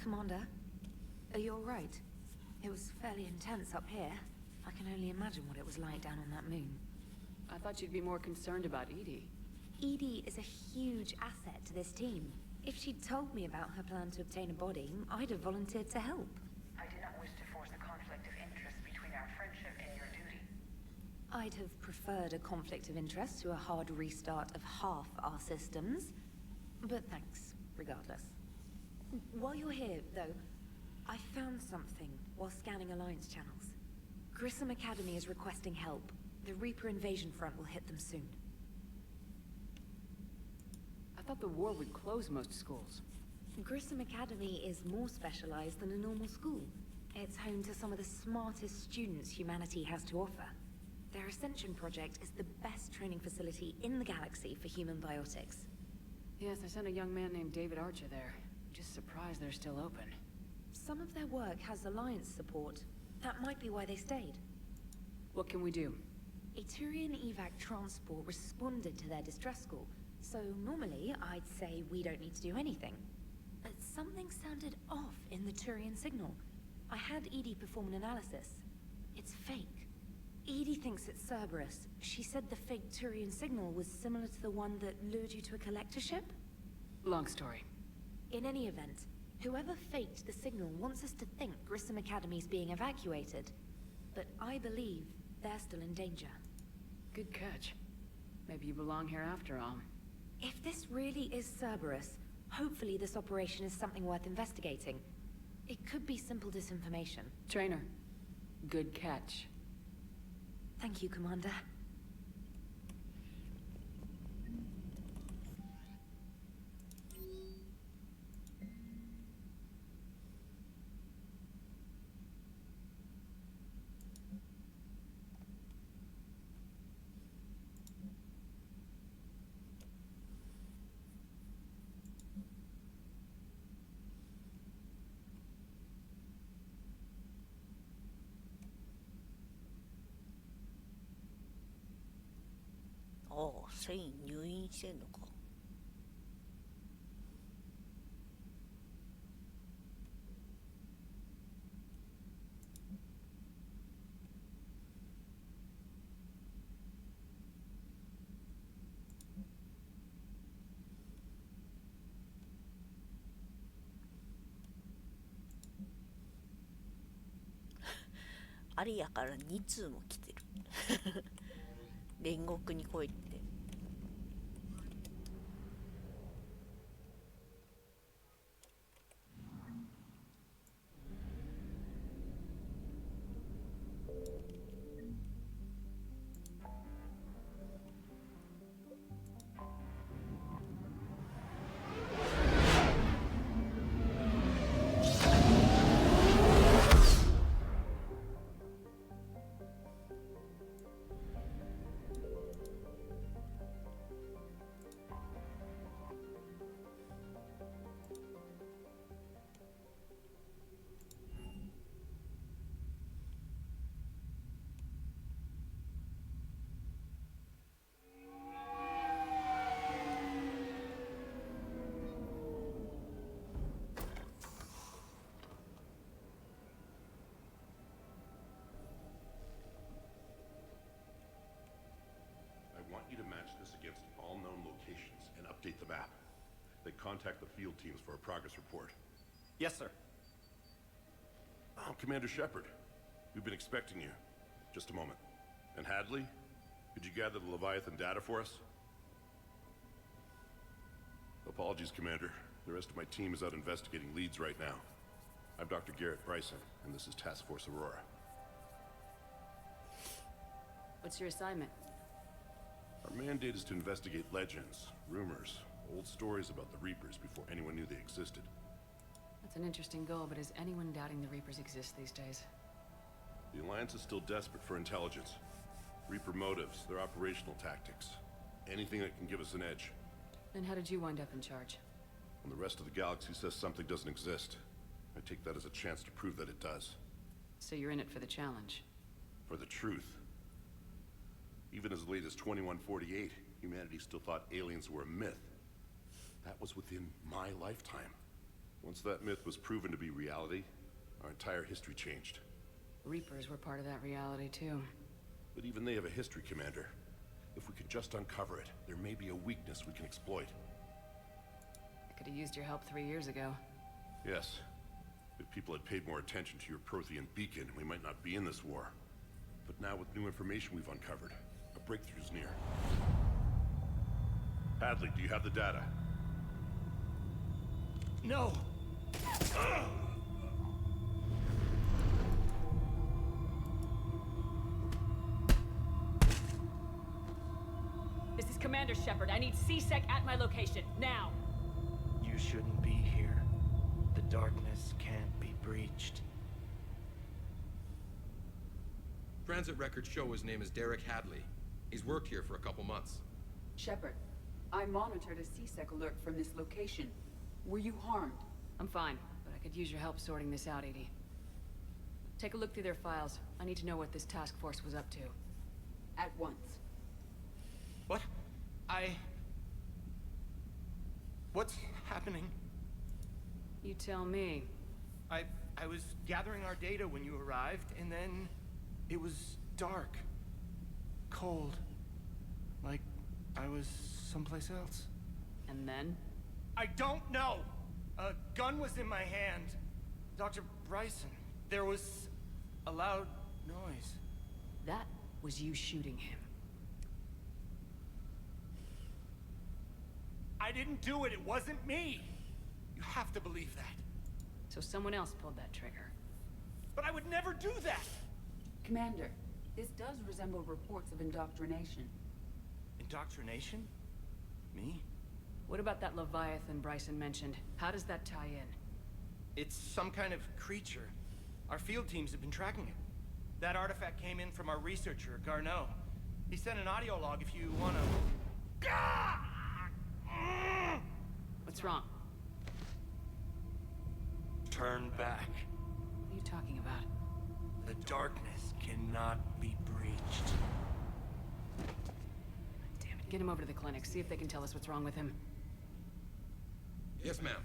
Commander, are you alright? It was fairly intense up here. I can only imagine what it was like down on that moon. I thought you'd be more concerned about Edie. Edie is a huge asset to this team. If she'd told me about her plan to obtain a body, I'd have volunteered to help. I do not wish to force a conflict of interest between our friendship and your duty. I'd have preferred a conflict of interest to a hard restart of half our systems. But thanks, regardless. While you're here, though, I found something while scanning Alliance channels. Grissom Academy is requesting help. The Reaper invasion front will hit them soon. I thought the war would close most schools. Grissom Academy is more specialized than a normal school. It's home to some of the smartest students humanity has to offer. Their Ascension project is the best training facility in the galaxy for human biotics. Yes, I sent a young man named David Archer there. Just surprised they're still open. Some of their work has Alliance support. That might be why they stayed. What can we do? A Turian evac transport responded to their distress call, so normally I'd say we don't need to do anything. But something sounded off in the Turian signal. I had Edie perform an analysis. It's fake. Edie thinks it's Cerberus. She said the fake Turian signal was similar to the one that lured you to a collector ship? Long story. In any event, whoever faked the signal wants us to think Grissom Academy's being evacuated. But I believe they're still in danger. Good catch. Maybe you belong here after all. If this really is Cerberus, hopefully this operation is something worth investigating. It could be simple disinformation. Trainer, good catch. Thank you, Commander.ああ、セイン入院してんのか。アリアから2通も来てる。煉獄に来いって。they contact the field teams for a progress report. Yes, sir. Oh, Commander Shepard. We've been expecting you. Just a moment. And Hadley? Could you gather the Leviathan data for us? Apologies, Commander. The rest of my team is out investigating leads right now. I'm Dr. Garrett Bryson, and this is Task Force Aurora. What's your assignment? Our mandate is to investigate legends, rumors, old stories about the Reapers before anyone knew they existed. That's an interesting goal, but is anyone doubting the Reapers exist these days? The Alliance is still desperate for intelligence. Reaper motives, their operational tactics. Anything that can give us an edge. Then how did you wind up in charge? When the rest of the galaxy says something doesn't exist, I take that as a chance to prove that it does. So you're in it for the challenge? For the truth. Even as late as 2148, humanity still thought aliens were a myth. That was within my lifetime. Once that myth was proven to be reality, our entire history changed. Reapers were part of that reality, too. But even they have a history, Commander. If we could just uncover it, there may be a weakness we can exploit. I could have used your help 3 years ago. Yes. If people had paid more attention to your Prothean beacon, we might not be in this war. But now with new information we've uncovered, a breakthrough's near. Hadley, do you have the data? No! This is Commander Shepard. I need C-Sec at my location, now! You shouldn't be here. The darkness can't be breached. Transit records show his name is Derek Hadley. He's worked here for a couple months. Shepard, I monitored a C-Sec alert from this location. Were you harmed? I'm fine, but I could use your help sorting this out, EDI. Take a look through their files. I need to know what this task force was up to. At once. What? What's happening? You tell me. I was gathering our data when you arrived, and then it was dark. Cold. Like I was someplace else. And then? I don't know! A gun was in my hand. Dr. Bryson, there was a loud noise. That was you shooting him. I didn't do it, it wasn't me! You have to believe that. So someone else pulled that trigger. But I would never do that! Commander, this does resemble reports of indoctrination. Indoctrination? Me? What about that Leviathan Bryson mentioned? How does that tie in? It's some kind of creature. Our field teams have been tracking it. That artifact came in from our researcher, Garneau. He sent an audio log if you wanna... What's wrong? Turn back. What are you talking about? The darkness cannot be breached. Damn it, get him over to the clinic. See if they can tell us what's wrong with him. Yes, ma'am.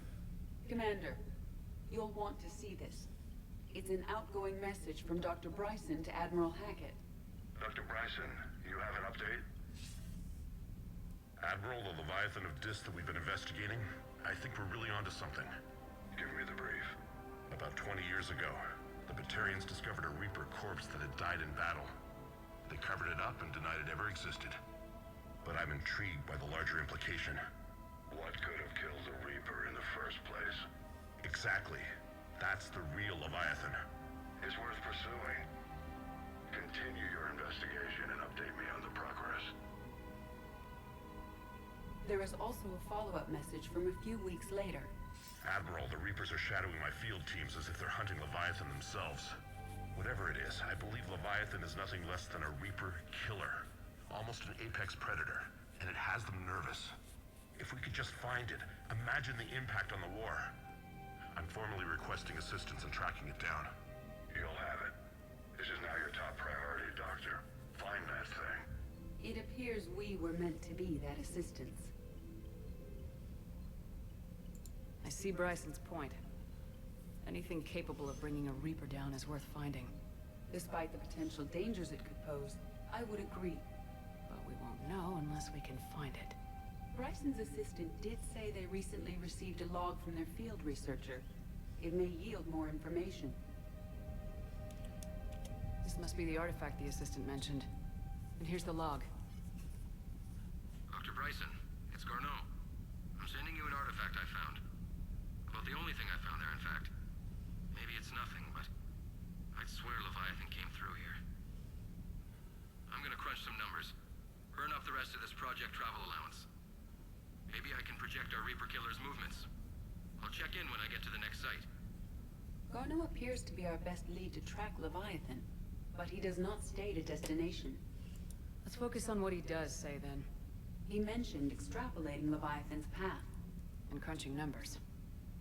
Commander, you'll want to see this. It's an outgoing message from Dr. Bryson to Admiral Hackett. Dr. Bryson, you have an update? Admiral, the Leviathan of Dis that we've been investigating, I think we're really onto something. Give me the brief. About 20 years ago, the Batarians discovered a Reaper corpse that had died in battle. They covered it up and denied it ever existed. But I'm intrigued by the larger implication. What could have killed the Reaper in the first place? Exactly. That's the real Leviathan. It's worth pursuing. Continue your investigation and update me on the progress. There is also a follow-up message from a few weeks later. Admiral, the Reapers are shadowing my field teams as if they're hunting Leviathan themselves. Whatever it is, I believe Leviathan is nothing less than a Reaper killer. Almost an apex predator, and it has them nervous. If we could just find it, imagine the impact on the war. I'm formally requesting assistance in tracking it down. You'll have it. This is now your top priority, Doctor. Find that thing. It appears we were meant to be that assistance. I see Bryson's point. Anything capable of bringing a Reaper down is worth finding. Despite the potential dangers it could pose, I would agree. But we won't know unless we can find it. Bryson's assistant did say they recently received a log from their field researcher. It may yield more information. This must be the artifact the assistant mentioned. And here's the log. Dr. Bryson, it's Garneau. I'm sending you an artifact I found. About the only thing I found there, in fact. Maybe it's nothing, but I'd swear Leviathan came through here. I'm gonna crunch some numbers. Burn up the rest of this project travel allowance. Maybe I can project our Reaper Killer's movements. I'll check in when I get to the next site. Garneau appears to be our best lead to track Leviathan, but he does not state a destination. Let's focus on what he does say, then. He mentioned extrapolating Leviathan's path. And crunching numbers.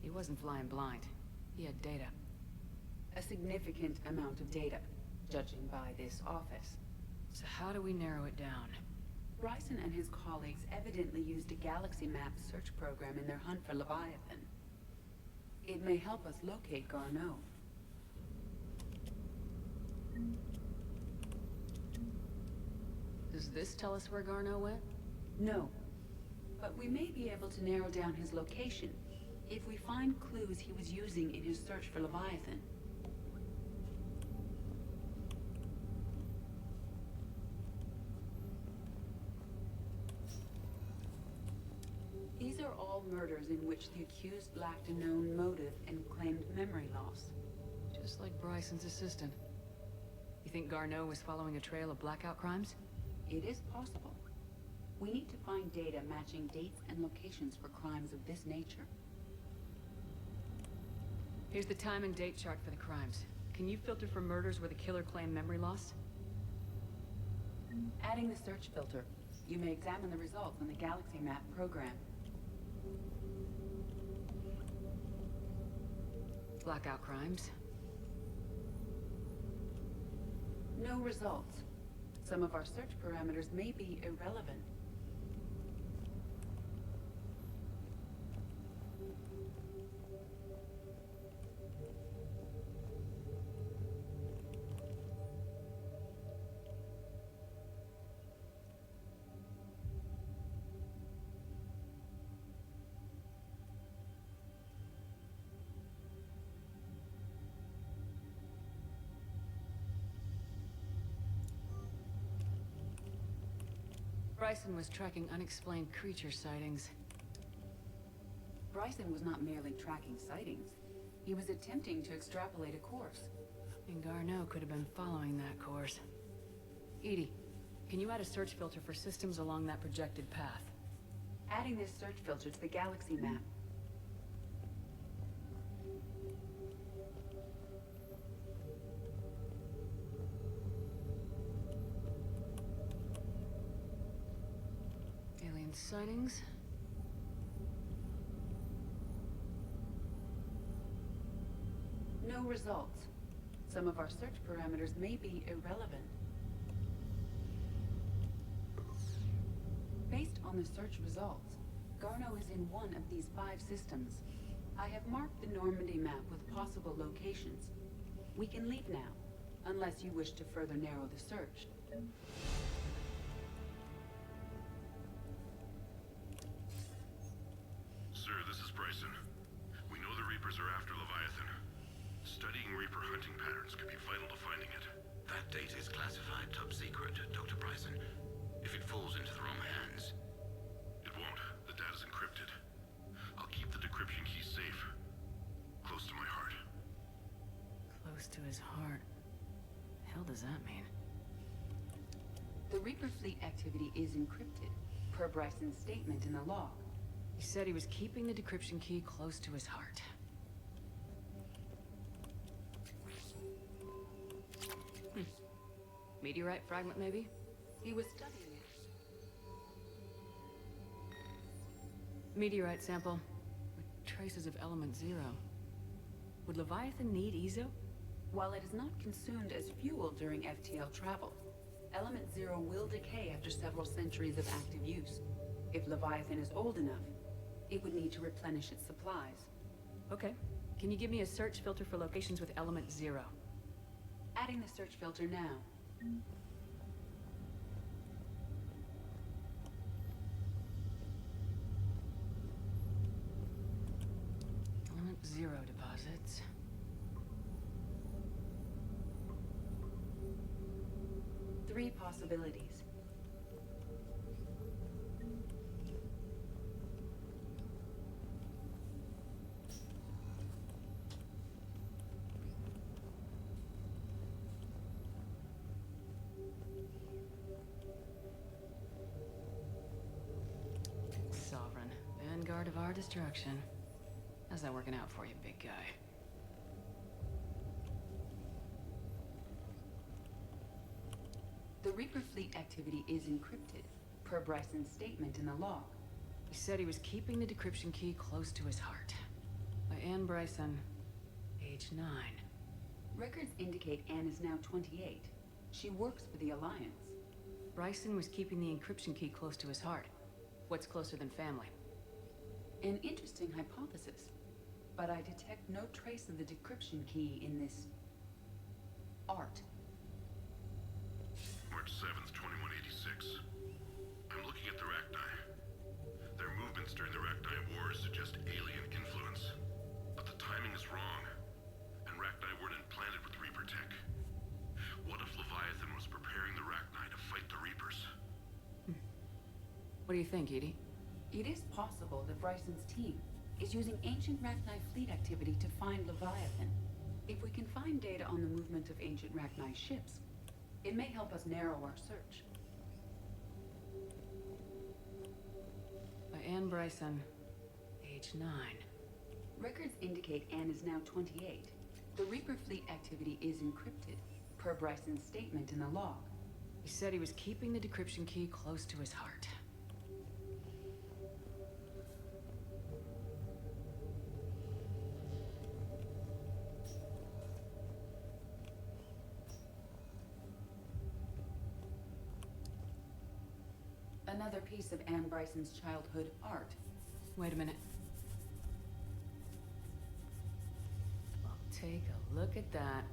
He wasn't flying blind. He had data. A significant amount of data, judging by this office. So how do we narrow it down? Bryson and his colleagues evidently used a galaxy map search program in their hunt for Leviathan. It may help us locate Garneau. Does this tell us where Garneau went? No. But we may be able to narrow down his location if we find clues he was using in his search for Leviathan. These are all murders in which the accused lacked a known motive and claimed memory loss. Just like Bryson's assistant. You think Garneau was following a trail of blackout crimes? It is possible. We need to find data matching dates and locations for crimes of this nature. Here's the time and date chart for the crimes. Can you filter for murders where the killer claimed memory loss? Adding the search filter, you may examine the results on the Galaxy Map program. Blackout crimes. No results. Some of our search parameters may be irrelevant. Bryson was tracking unexplained creature sightings. Bryson was not merely tracking sightings. He was attempting to extrapolate a course. And Garneau could have been following that course. Edie, can you add a search filter for systems along that projected path? Adding this search filter to the Galaxy Map. Alien sightings? No results. Some of our search parameters may be irrelevant. Based on the search results, Garneau is in one of these 5 systems. I have marked the Normandy map with possible locations. We can leave now, unless you wish to further narrow the search. Sir, this is Bryson. We know the Reapers are after Leviathan. Studying Reaper hunting patterns could be vital to finding it. That data is classified top secret, Dr. Bryson. If it falls into the wrong hands... It won't. The data's encrypted. I'll keep the decryption key safe. Close to my heart. Close to his heart. The hell does that mean? The Reaper fleet activity is encrypted, per Bryson's statement in the log. He said he was keeping the decryption key close to his heart. Meteorite fragment, maybe? He was studying it. Meteorite sample with traces of element 0. Would Leviathan need Ezo? While it is not consumed as fuel during FTL travel, element 0 will decay after several centuries of active use. If Leviathan is old enough, it would need to replenish its supplies. Okay. Can you give me a search filter for locations with element 0? Adding the search filter now. 0 deposits. Three possibilities. Sovereign, vanguard of our destruction. How's that working out for you, big guy? The Reaper fleet activity is encrypted, per Bryson's statement in the log. He said he was keeping the decryption key close to his heart. By Anne Bryson, age 9. Records indicate Anne is now 28. She works for the Alliance. Bryson was keeping the encryption key close to his heart. What's closer than family? An interesting hypothesis, but I detect no trace of the decryption key in this art. March 7th, 2186. I'm looking at the Rachni. Their movements during the Rachni Wars suggest alien influence. But the timing is wrong, and Rachni weren't implanted with Reaper tech. What if Leviathan was preparing the Rachni to fight the Reapers? What do you think, Edie? It is possible that Bryson's team is using ancient Rachni fleet activity to find Leviathan. If we can find data on the movement of ancient Rachni ships, it may help us narrow our search. By Anne Bryson, age 9. Records indicate Anne is now 28. The Reaper fleet activity is encrypted, per Bryson's statement in the log. He said he was keeping the decryption key close to his heart. Another piece of Anne Bryson's childhood art. Wait a minute. Well, take a look at that.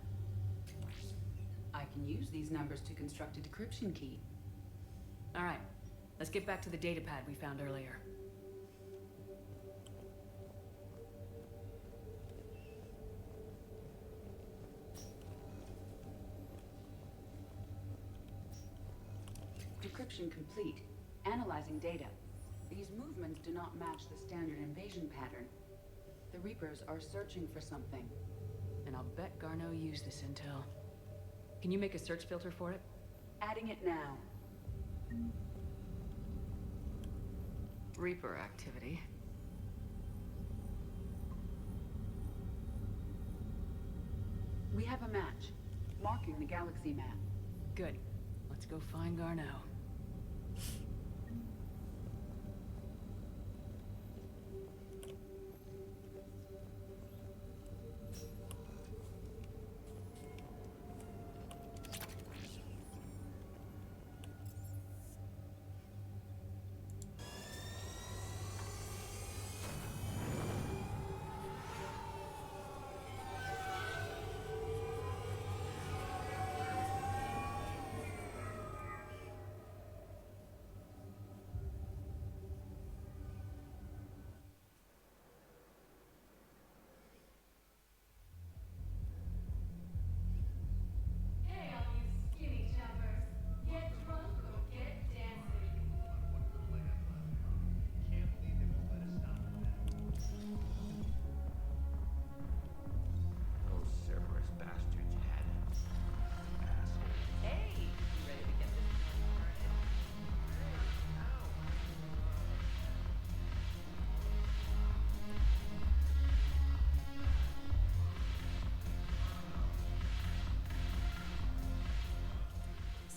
I can use these numbers to construct a decryption key. All right, let's get back to the data pad we found earlier. Decryption complete. Analyzing data. These movements do not match the standard invasion pattern. The Reapers are searching for something. And I'll bet Garneau used this intel. Can you make a search filter for it? Adding it now. Reaper activity. We have a match, marking the galaxy map. Good. Let's go find Garneau.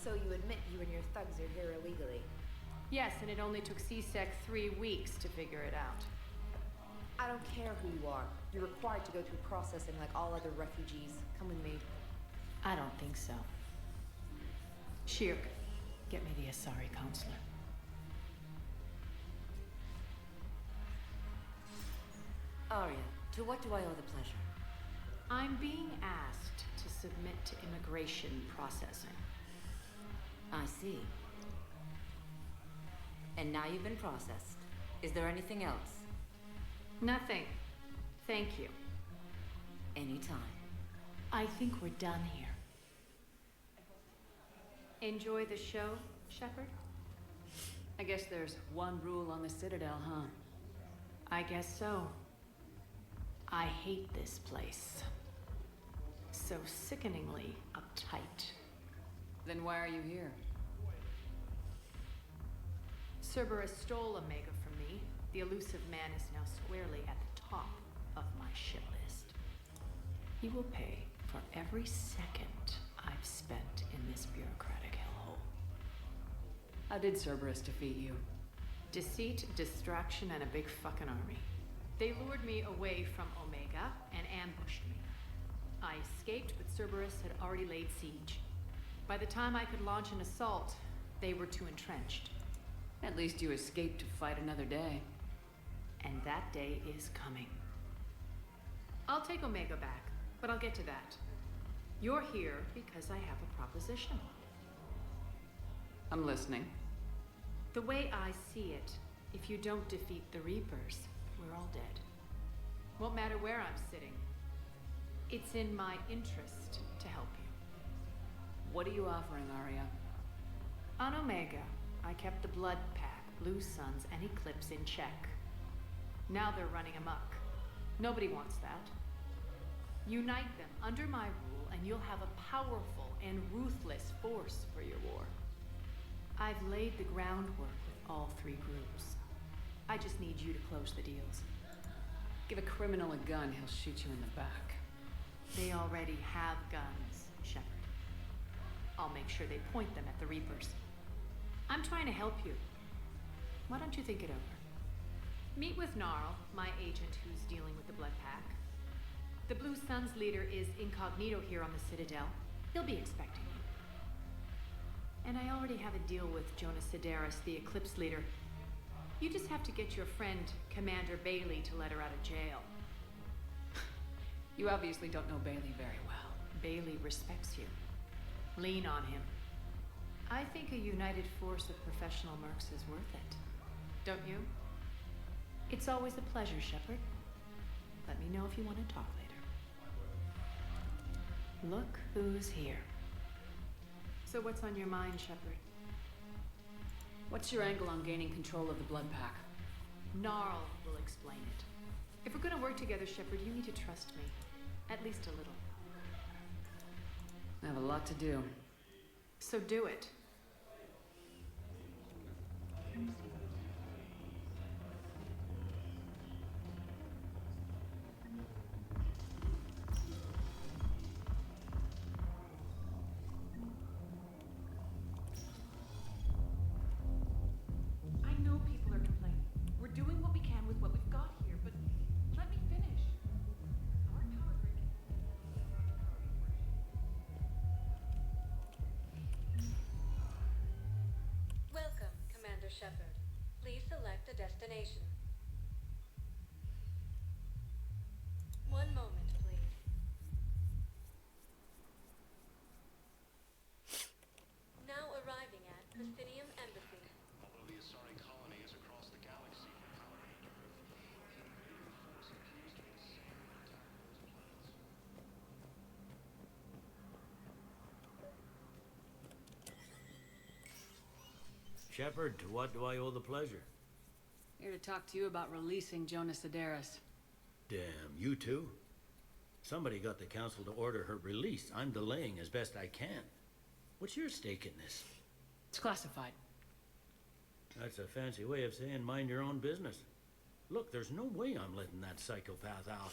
So you admit you and your thugs are here illegally? Yes, and it only took CSEC 3 weeks to figure it out. I don't care who you are. You're required to go through processing like all other refugees. Come with me. I don't think so. Shirk, get me the Asari counselor. Arya, to what do I owe the pleasure? I'm being asked to submit to immigration processing. I see. And now you've been processed. Is there anything else? Nothing. Thank you. Anytime. I think we're done here. Enjoy the show, Shepard? I guess there's one rule on the Citadel, huh? I guess so. I hate this place. So sickeningly uptight. Then why are you here? Cerberus stole Omega from me. The elusive man is now squarely at the top of my shit list. He will pay for every second I've spent in this bureaucratic hellhole. How did Cerberus defeat you? Deceit, distraction, and a big fucking army. They lured me away from Omega and ambushed me. I escaped, but Cerberus had already laid siege. By the time I could launch an assault, they were too entrenched. At least you escaped to fight another day. And that day is coming. I'll take Omega back, but I'll get to that. You're here because I have a proposition. I'm listening. The way I see it, if you don't defeat the Reapers, we're all dead. Won't matter where I'm sitting. It's in my interest to help you. What are you offering, Arya? On Omega, I kept the Blood Pack, Blue Suns, and Eclipse in check. Now they're running amok. Nobody wants that. Unite them under my rule, and you'll have a powerful and ruthless force for your war. I've laid the groundwork with all three groups. I just need you to close the deals. Give a criminal a gun, he'll shoot you in the back. They already have guns, Shepard. I'll make sure they point them at the Reapers. I'm trying to help you. Why don't you think it over? Meet with Gnarl, my agent who's dealing with the Blood Pack. The Blue Suns leader is incognito here on the Citadel. He'll be expecting you. And I already have a deal with Jonas Sidaris, the Eclipse leader. You just have to get your friend, Commander Bailey, to let her out of jail. You obviously don't know Bailey very well. Bailey respects you. Lean on him. I think a united force of professional mercs is worth it. Don't you? It's always a pleasure, Shepard. Let me know if you want to talk later. Look who's here. So what's on your mind, Shepard? What's your angle on gaining control of the Blood Pack? Gnarl will explain it. If we're gonna work together, Shepard, you need to trust me. At least a little. I have a lot to do. So do it. I know people are complaining. We're doing what we can with what we've got here, but let me finish. Our power grid Welcome, Commander Shepard. Please select a destination. One moment, please. Now arriving at Presidium Embassy. Although the Asari colony is across the galaxy from powering Earth, the force appears to be the same for entire planets. Shepard, to what do I owe the pleasure? Here to talk to you about releasing Jonas Sidaris. Damn, you too? Somebody got the council to order her release. I'm delaying as best I can. What's your stake in this? It's classified. That's a fancy way of saying mind your own business. Look, there's no way I'm letting that psychopath out.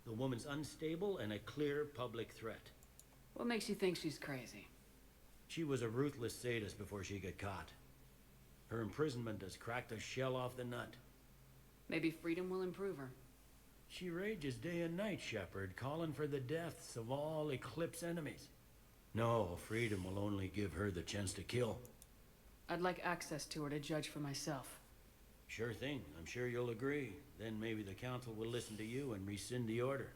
The woman's unstable and a clear public threat. What makes you think she's crazy? She was a ruthless sadist before she got caught. Her imprisonment has cracked a shell off the nut. Maybe freedom will improve her. She rages day and night, Shepard, calling for the deaths of all Eclipse enemies. No, freedom will only give her the chance to kill. I'd like access to her to judge for myself. Sure thing. I'm sure you'll agree. Then maybe the council will listen to you and rescind the order.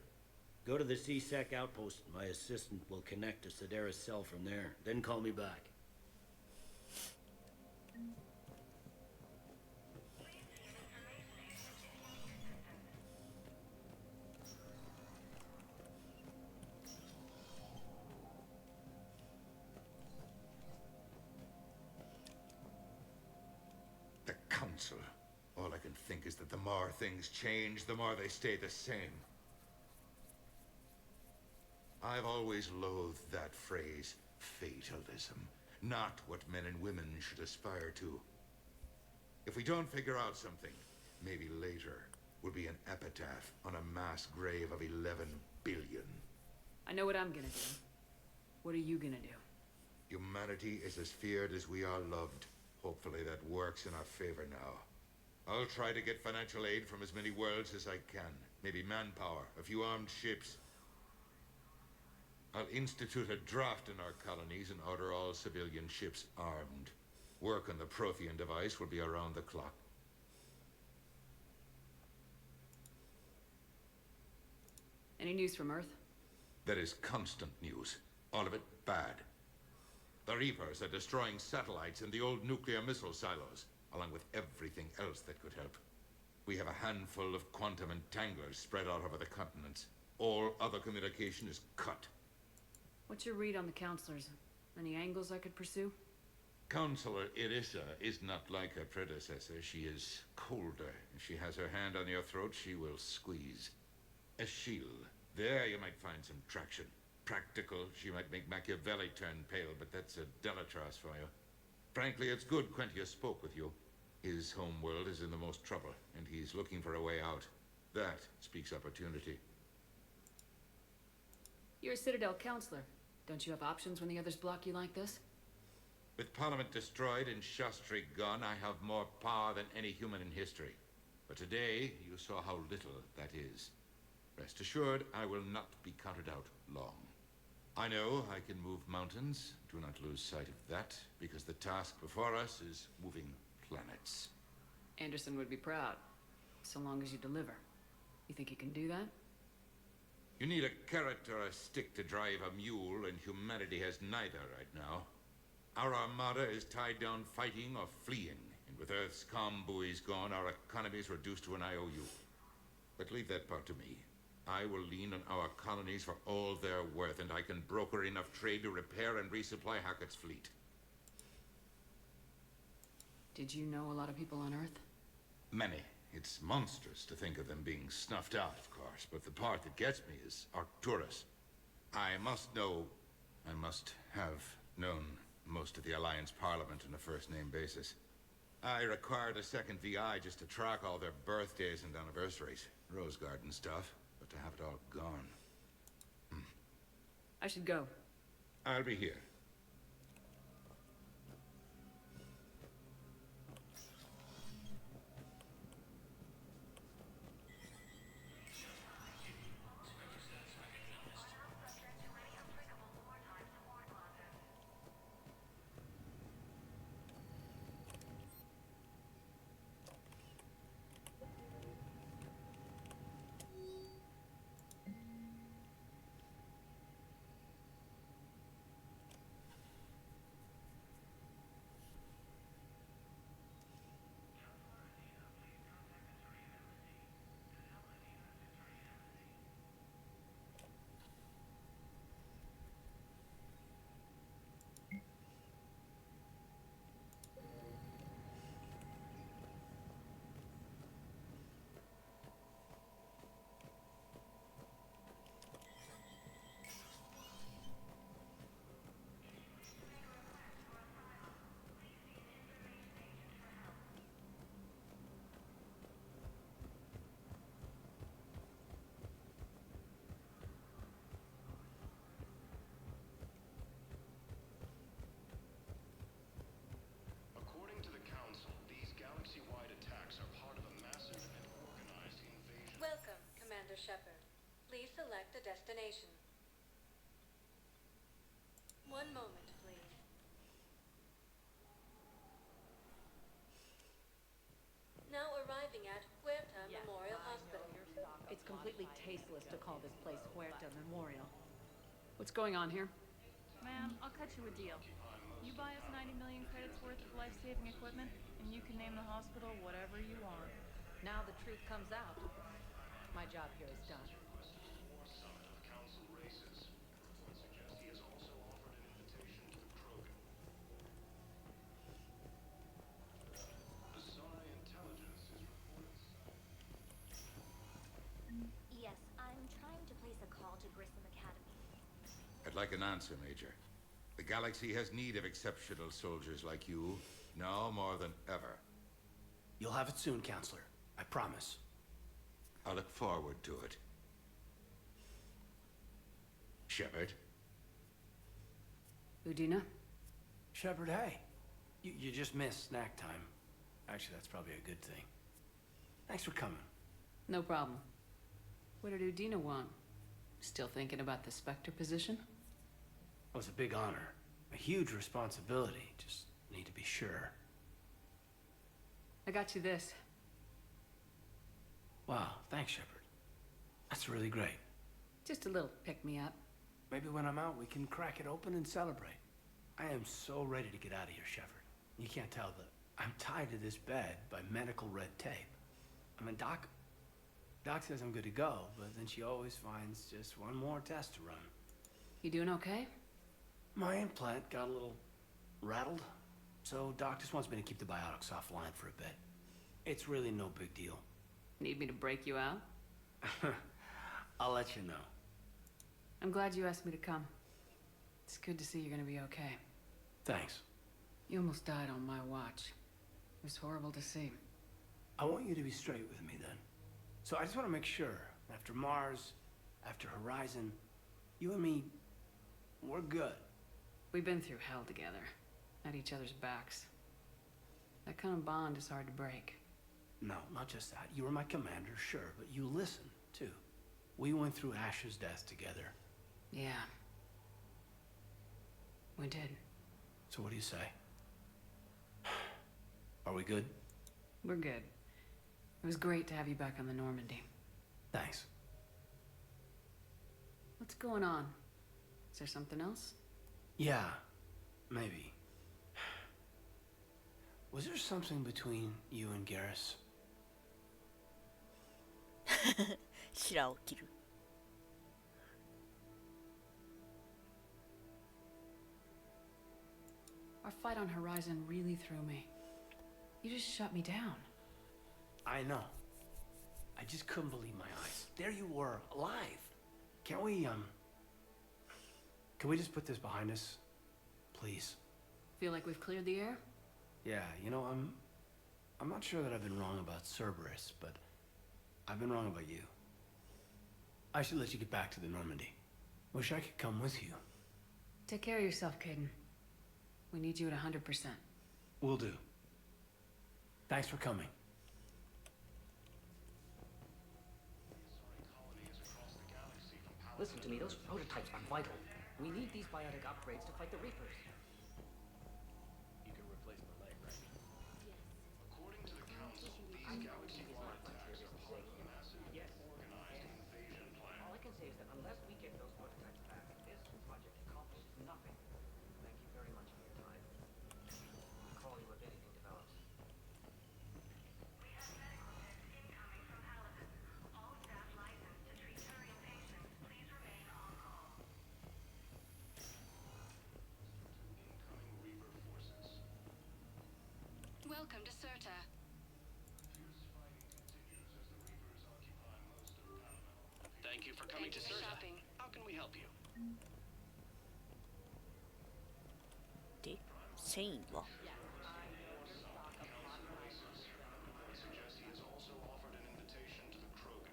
Go to the C-Sec outpost. My assistant will connect to Sidaris' cell from there. Then call me back. council. All I can think is that the more things change, the more they stay the same. I've always loathed that phrase, fatalism. Not what men and women should aspire to. If we don't figure out something, maybe later will be an epitaph on a mass grave of 11 billion. I know what I'm gonna do. What are you gonna do? Humanity is as feared as we are loved. Hopefully that works in our favor now. I'll try to get financial aid from as many worlds as I can. Maybe manpower, a few armed ships. I'll institute a draft in our colonies and order all civilian ships armed. Work on the Prothean device will be around the clock. Any news from Earth? There is constant news. All of it bad. The Reapers are destroying satellites and the old nuclear missile silos, along with everything else that could help. We have a handful of quantum entanglers spread out over the continents. All other communication is cut. What's your read on the counselors? Any angles I could pursue? Counselor Irissa is not like her predecessor. She is colder. If she has her hand on your throat, she will squeeze. Achille. There you might find some traction. Practical, she might make Machiavelli turn pale, but that's a Delatras for you. Frankly, it's good Quentius spoke with you. His home world is in the most trouble, and he's looking for a way out. That speaks opportunity. You're a Citadel counselor. Don't you have options when the others block you like this? With Parliament destroyed and Shastri gone, I have more power than any human in history. But today, you saw how little that is. Rest assured, I will not be counted out long. I know I can move mountains. Do not lose sight of that, because the task before us is moving planets. Anderson would be proud, so long as you deliver. You think you can do that? You need a carrot or a stick to drive a mule, and humanity has neither right now. Our armada is tied down fighting or fleeing, and with Earth's calm buoys gone, our economy is reduced to an IOU. But leave that part to me. I will lean on our colonies for all they're worth, and I can broker enough trade to repair and resupply Hackett's fleet. Did you know a lot of people on Earth? Many. It's monstrous to think of them being snuffed out, of course, but the part that gets me is Arcturus. I must have known most of the Alliance Parliament on a first-name basis. I required a second VI just to track all their birthdays and anniversaries. Rose Garden stuff, but to have it all gone. I should go. I'll be here. According to the Council, these galaxy-wide attacks are part of a massive and organized invasion. Welcome, Commander Shepard. Please select a destination. One moment, please. Now arriving at Huerta Memorial Hospital. It's completely tasteless to call this place Huerta Memorial. What's going on here? Ma'am, I'll cut you a deal. You buy us 90 million credits worth of life-saving equipment, and you can name the hospital whatever you want. Now the truth comes out. My job here is done. Summit of Council races. Reports suggest he has also offered an invitation to the Krogan. The science I'm trying to place a call to Grissom Academy. I'd like an answer, Major. The galaxy has need of exceptional soldiers like you, now more than ever. You'll have it soon, Counselor. I promise. I look forward to it. Shepard? Udina? Shepard, hey. You just missed snack time. Actually, that's probably a good thing. Thanks for coming. No problem. What did Udina want? Still thinking about the Spectre position? It was a big honor. A huge responsibility. Just need to be sure. I got you this. Wow, thanks, Shepard. That's really great. Just a little pick-me-up. Maybe when I'm out, we can crack it open and celebrate. I am so ready to get out of here, Shepard. You can't tell that I'm tied to this bed by medical red tape. I mean, Doc says I'm good to go, but then she always finds just one more test to run. You doing okay? My implant got a little rattled, so Doc just wants me to keep the biotics offline for a bit. It's really no big deal. Need me to break you out? I'll let you know. I'm glad you asked me to come. It's good to see you're gonna be okay. Thanks. You almost died on my watch. It was horrible to see. I want you to be straight with me then. So I just want to make sure, after Mars, after Horizon, you and me, we're good. We've been through hell together, at each other's backs. That kind of bond is hard to break. No, not just that. You were my commander, sure, but you listened, too. We went through Ash's death together. Yeah. We did. So what do you say? Are we good? We're good. It was great to have you back on the Normandy. Thanks. What's going on? Is there something else? Yeah, maybe. Was there something between you and Garrus? 白を切る。Our fight on Horizon really threw me. You just shut me down. I know. I just couldn't believe my eyes. There you were, alive. Can we just put this behind us? Please. Feel like we've cleared the air? Yeah, you know, I'm not sure that I've been wrong about Cerberus, but I've been wrong about you. I should let you get back to the Normandy. Wish I could come with you. Take care of yourself, Caden. We need you at 100%. Will do. Thanks for coming. Listen to me, those prototypes are vital. We need these biotic upgrades to fight the Reapers. You can replace my leg, right? Yes. According to the Council, these galaxy wide attacks are part of a massive, organized invasion plan. All I can say is that unless we get those prototypes back, this project accomplishes nothing. Thank you very much for your time. We'll call you if anything develops. We have medical news incoming from Halibut. All staff licensed to treat Turian patients, please remain on call. Incoming Reaper forces. Welcome to Serta. Fierce fighting continues as the Reapers occupy most of Paramount. Thank you for coming Thank to you for Serta. shopping. How can we help you? で、繊維は I suggest he has also offered an invitation to the Krogan.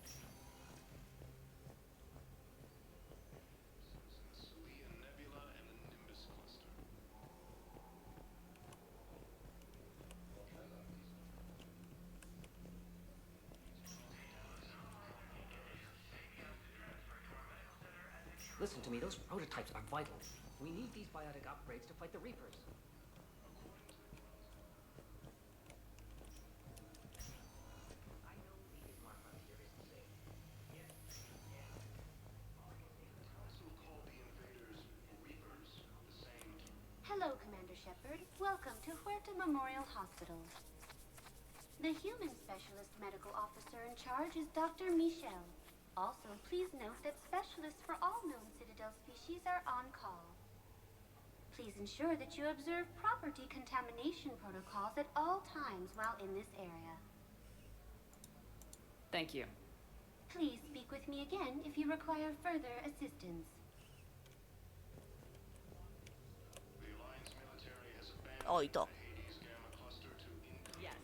Citizens Celia Nebula and the Nimbus Cluster. Listen to me, those prototypes are vital. We need these biotic upgrades to fight the Reapers. I know the Islam frontier isn't safe. Council called the invaders Reapers, the same. Hello, Commander Shepard. Welcome to Huerta Memorial Hospital. The human specialist medical officer in charge is Dr. Michel. Also, please note that specialists for all known Citadel species are on call. Please ensure that you observe proper decontamination protocols at all times while in this area. Thank you. Please speak with me again if you require further assistance. The Alliance military has abandoned あ、いた。 the Hades Gamma cluster to Yes,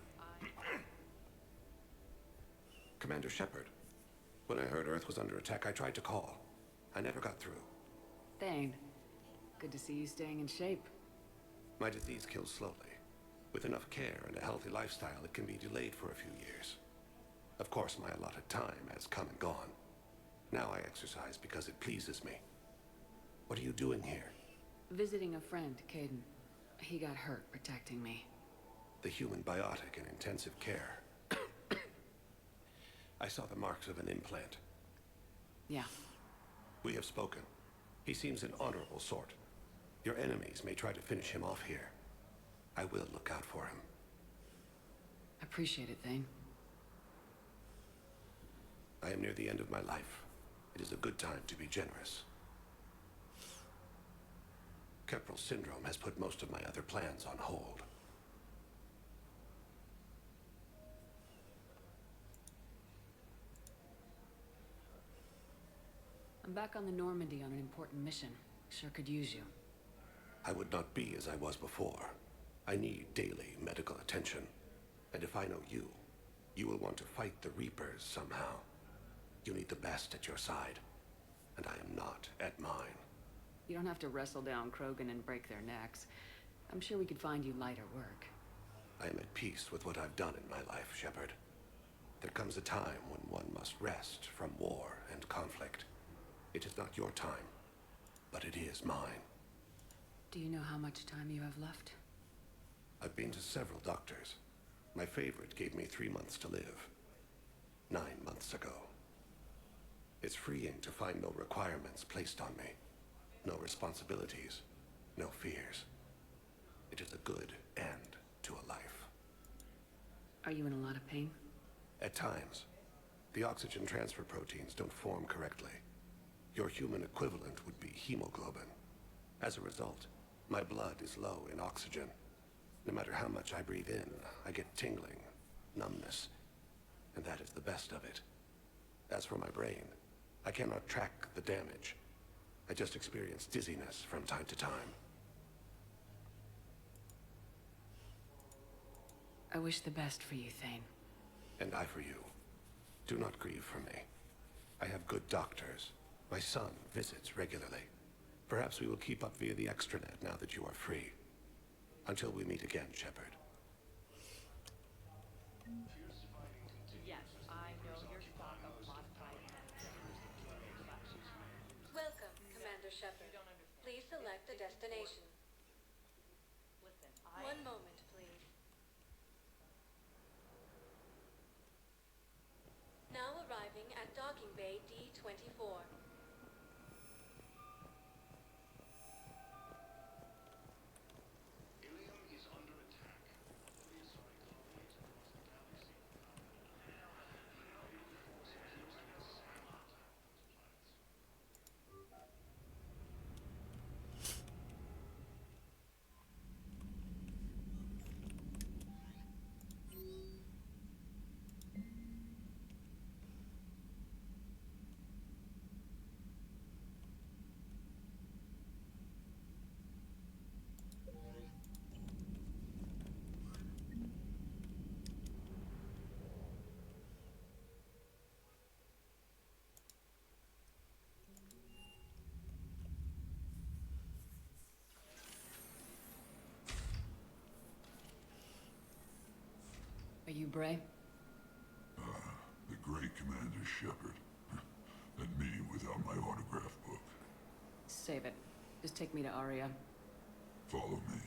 Commander Shepard. When I heard Earth was under attack, I tried to call. I never got through. Thane. Good to see you staying in shape. My disease kills slowly. With enough care and a healthy lifestyle, it can be delayed for a few years. Of course, my allotted time has come and gone. Now I exercise because it pleases me. What are you doing here? Visiting a friend, Caden. He got hurt protecting me. The human biotic in intensive care. I saw the marks of an implant. Yeah. We have spoken. He seems an honorable sort. Your enemies may try to finish him off here. I will look out for him. Appreciate it, Thane. I am near the end of my life. It is a good time to be generous. Keppel syndrome has put most of my other plans on hold. I'm back on the Normandy on an important mission. Sure could use you. I would not be as I was before. I need daily medical attention. And if I know you, you will want to fight the Reapers somehow. You need the best at your side. And I am not at mine. You don't have to wrestle down Krogan and break their necks. I'm sure we could find you lighter work. I am at peace with what I've done in my life, Shepard. There comes a time when one must rest from war and conflict. It is not your time, but it is mine. Do you know how much time you have left? I've been to several doctors. My favorite gave me 3 months to live. 9 months ago. It's freeing to find no requirements placed on me. No responsibilities. No fears. It is a good end to a life. Are you in a lot of pain? At times. The oxygen transfer proteins don't form correctly. Your human equivalent would be hemoglobin. As a result, my blood is low in oxygen. No matter how much I breathe in, I get tingling, numbness, and that is the best of it. As for my brain, I cannot track the damage. I just experience dizziness from time to time. I wish the best for you, Thane. And I for you. Do not grieve for me. I have good doctors. My son visits regularly. Perhaps we will keep up via the extranet now that you are free. Until we meet again, Shepard. Yes, I know your stock of modified. Welcome, Commander Shepard. Please select a destination. Listen, One moment, please. Now arriving at Docking Bay D-24. Ilium is under attack. Prehistoric colonies across the galaxy. Force appears to be sand on top of those planets. Are you Bray? The great Commander Shepard. And me without my autograph book. Save it. Just take me to Aria. Follow me.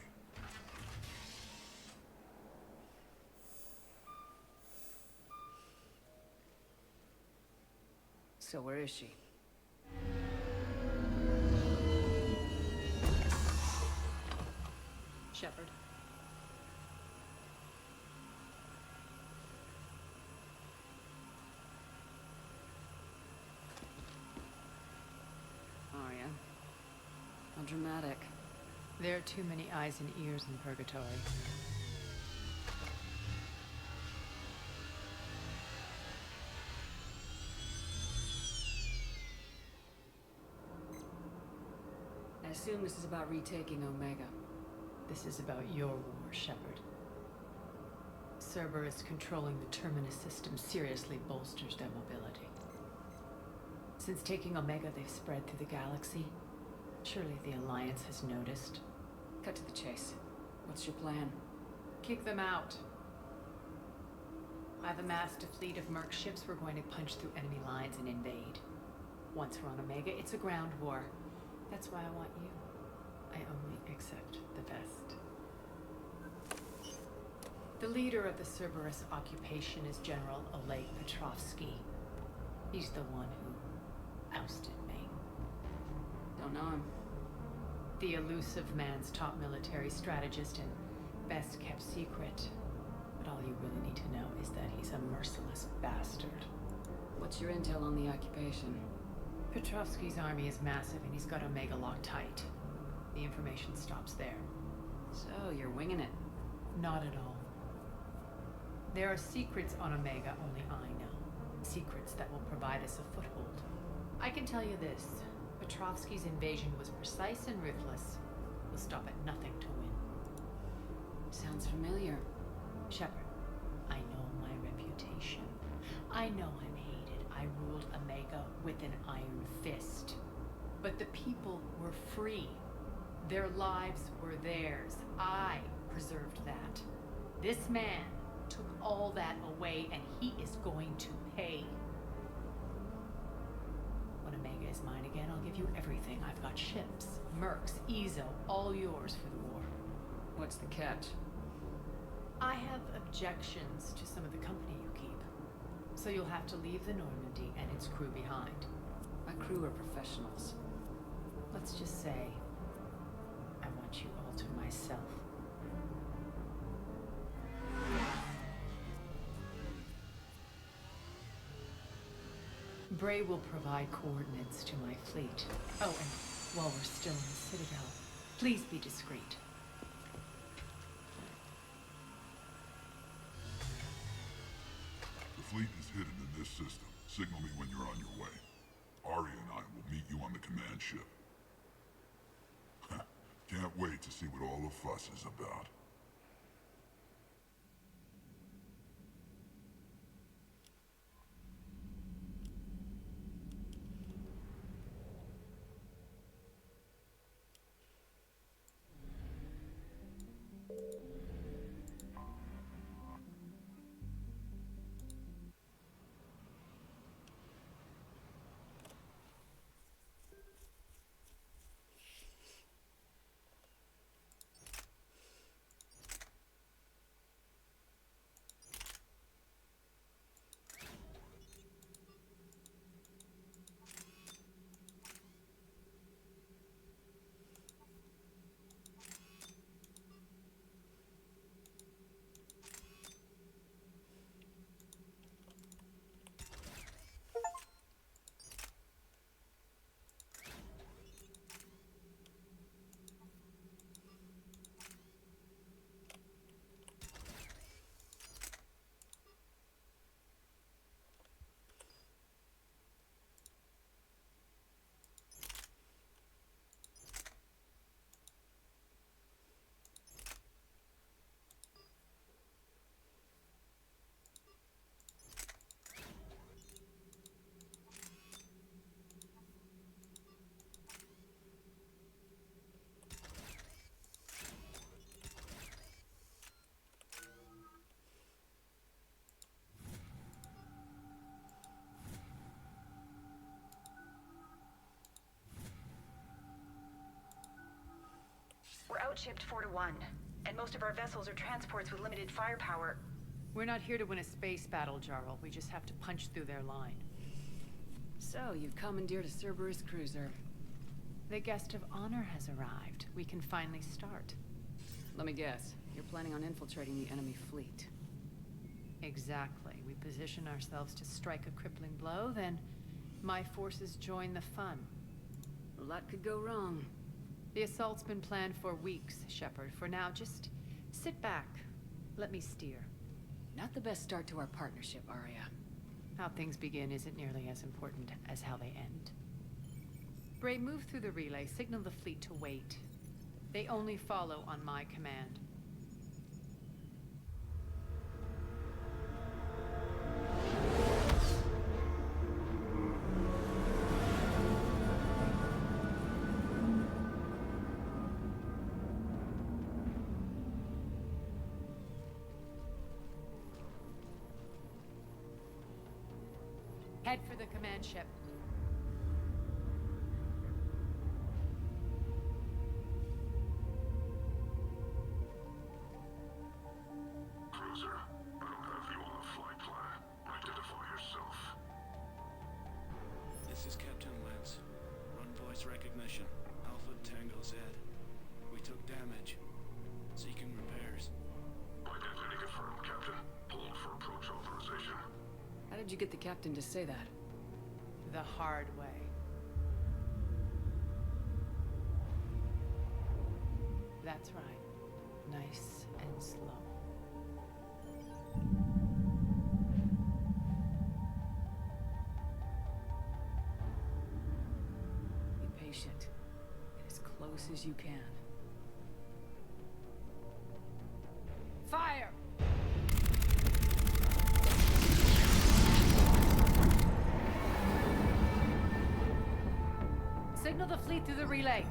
So where is she? Shepard. Aria. How dramatic. There are too many eyes and ears in purgatory. assume this is about retaking Omega. This is about your war, Shepard. Cerberus controlling the Terminus system seriously bolsters their mobility. Since taking Omega, they've spread through the galaxy. Surely the Alliance has noticed. Cut to the chase. What's your plan? Kick them out. I've amassed a fleet of merc ships. We're going to punch through enemy lines and invade. Once we're on Omega, it's a ground war. That's why I want you. I only accept the best. The leader of the Cerberus occupation is General Oleg Petrovsky. He's the one who ousted me. Don't know him. The elusive man's top military strategist and best kept secret. But all you really need to know is that he's a merciless bastard. What's your intel on the occupation? Petrovsky's army is massive and he's got Omega locked tight. The information stops there. So, you're winging it? Not at all. There are secrets on Omega only I know. Secrets that will provide us a foothold. I can tell you this. Petrovsky's invasion was precise and ruthless. We'll stop at nothing to win. Sounds familiar. Shepard, I know my reputation. I know I'm hated. I ruled Omega with an iron fist. But the people were free. Their lives were theirs. I preserved that. This man took all that away, and he is going to pay. When Omega is mine again, I'll give you everything. I've got ships, mercs, Ezo, all yours for the war. What's the catch? I have objections to some of the company you keep. So you'll have to leave the Normandy and its crew behind. My crew are professionals. Let's just say, I want you all to myself. Bray will provide coordinates to my fleet. Oh, and while we're still in the Citadel, please be discreet. The fleet is hidden in this system. Signal me when you're on your way. Arya and I will meet you on the command ship. Can't wait to see what all the fuss is about. We're outshipped 4-1, and most of our vessels are transports with limited firepower. We're not here to win a space battle, Jarl. We just have to punch through their line. So, you've commandeered a Cerberus cruiser. The guest of honor has arrived. We can finally start. Let me guess. You're planning on infiltrating the enemy fleet. Exactly. We position ourselves to strike a crippling blow, then my forces join the fun. A lot could go wrong. The assault's been planned for weeks, Shepard. For now, just sit back. Let me steer. Not the best start to our partnership, Arya. How things begin isn't nearly as important as how they end. Bray, move through the relay. Signal the fleet to wait. They only follow on my command. Head for the command ship. Cruiser, I don't have you on the flight plan. Identify yourself. This is Captain Lance. Run voice recognition. Alpha Tango Z. We took damage. Seeking repairs. Identity confirmed, Captain. Hold for approach authorization. How did you get the captain to say that? The hard way. That's right. Nice and slow. Be patient. Get as close as you can. Fire! Signal the fleet through the relay.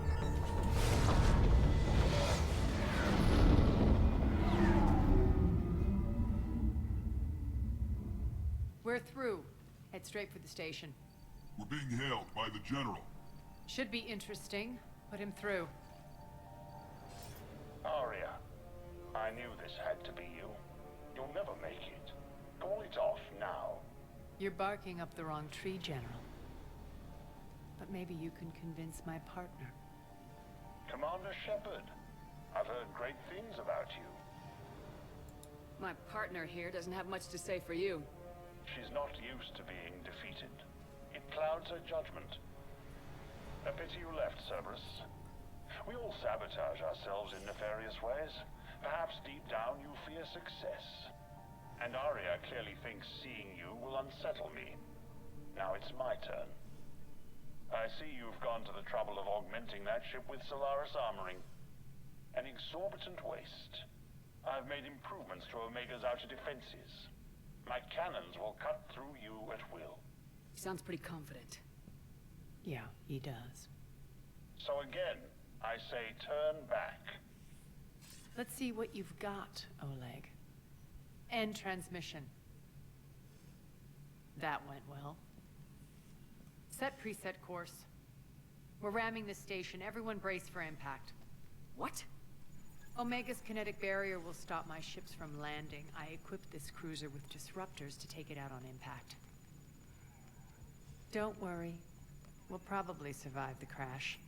We're through. Head straight for the station. We're being hailed by the General. Should be interesting. Put him through. Arya, I knew this had to be you. You'll never make it. Call it off now. You're barking up the wrong tree, General. But maybe you can convince my partner. Commander Shepard, I've heard great things about you. My partner here doesn't have much to say for you. She's not used to being defeated. It clouds her judgment. A pity you left, Cerberus. We all sabotage ourselves in nefarious ways. Perhaps deep down you fear success. And Arya clearly thinks seeing you will unsettle me. Now it's my turn. I see you've gone to the trouble of augmenting that ship with Solaris armoring. An exorbitant waste. I've made improvements to Omega's outer defenses. My cannons will cut through you at will. He sounds pretty confident. Yeah, he does. So again, I say turn back. Let's see what you've got, Oleg. End transmission. That went well. Set preset course. We're ramming the station. Everyone brace for impact. What? Omega's kinetic barrier will stop my ships from landing. I equipped this cruiser with disruptors to take it out on impact. Don't worry. We'll probably survive the crash.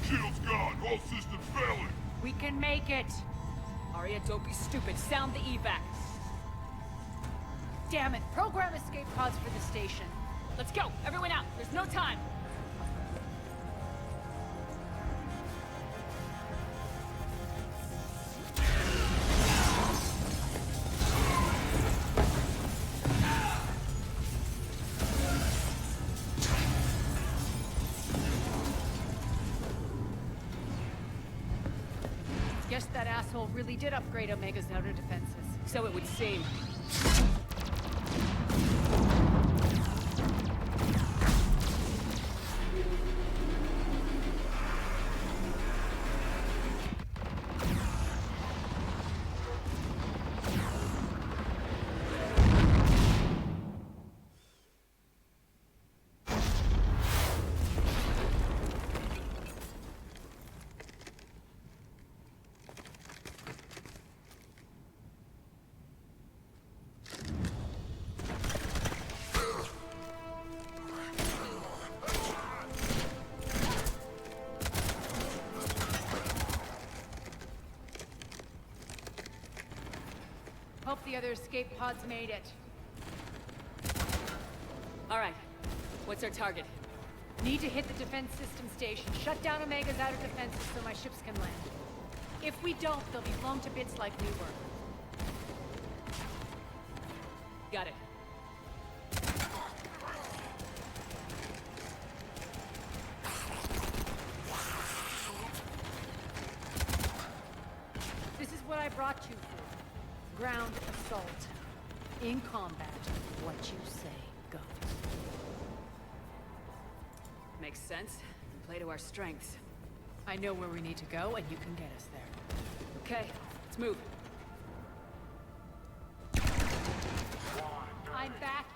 Shield's gone. All systems failing. We can make it! Arya, don't be stupid. Sound the evac. Damn it! Program escape pods for the station. Let's go! Everyone out! There's no time! Guess that asshole really did upgrade Omega's outer defenses. So it would seem. Hope the other escape pods made it. All right. What's our target? Need to hit the defense system station. Shut down Omega's outer defenses so my ships can land. If we don't, they'll be blown to bits like we were. Got it. This is what I brought you for. Ground assault. In combat, what you say goes. Makes sense. And play to our strengths. I know where we need to go, and you can get us there. Okay, let's move. I'm back,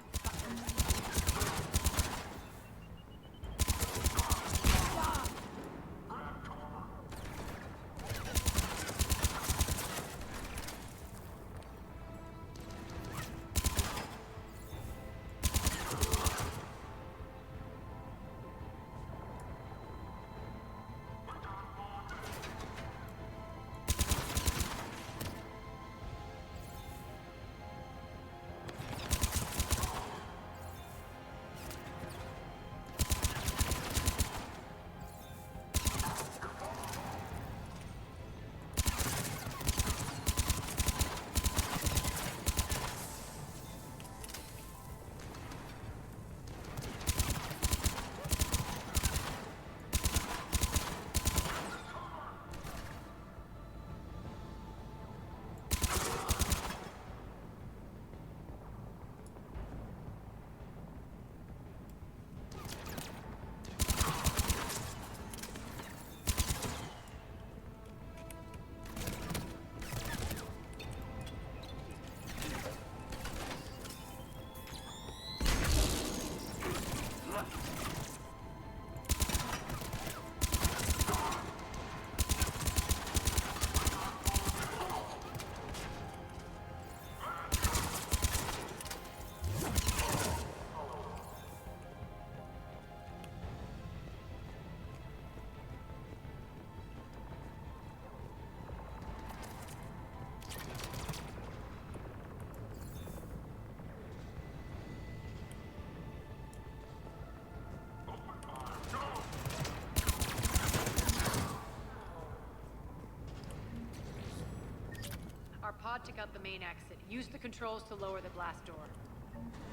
Our pod took out the main exit. Use the controls to lower the blast door.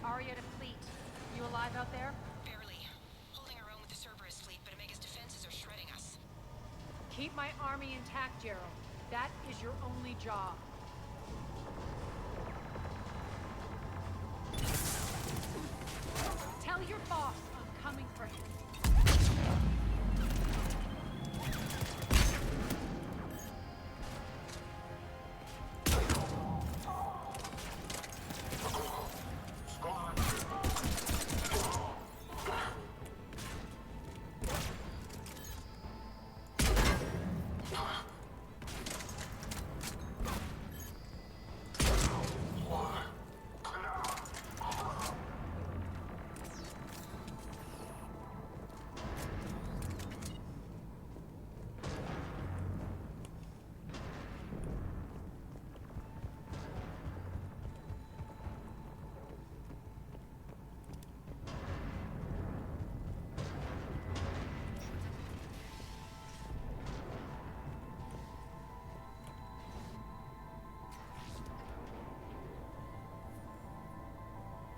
Aria to fleet. You alive out there? Barely. Holding our own with the Cerberus fleet, but Omega's defenses are shredding us. Keep my army intact, Gerald. That is your only job. Tell your boss I'm coming for him.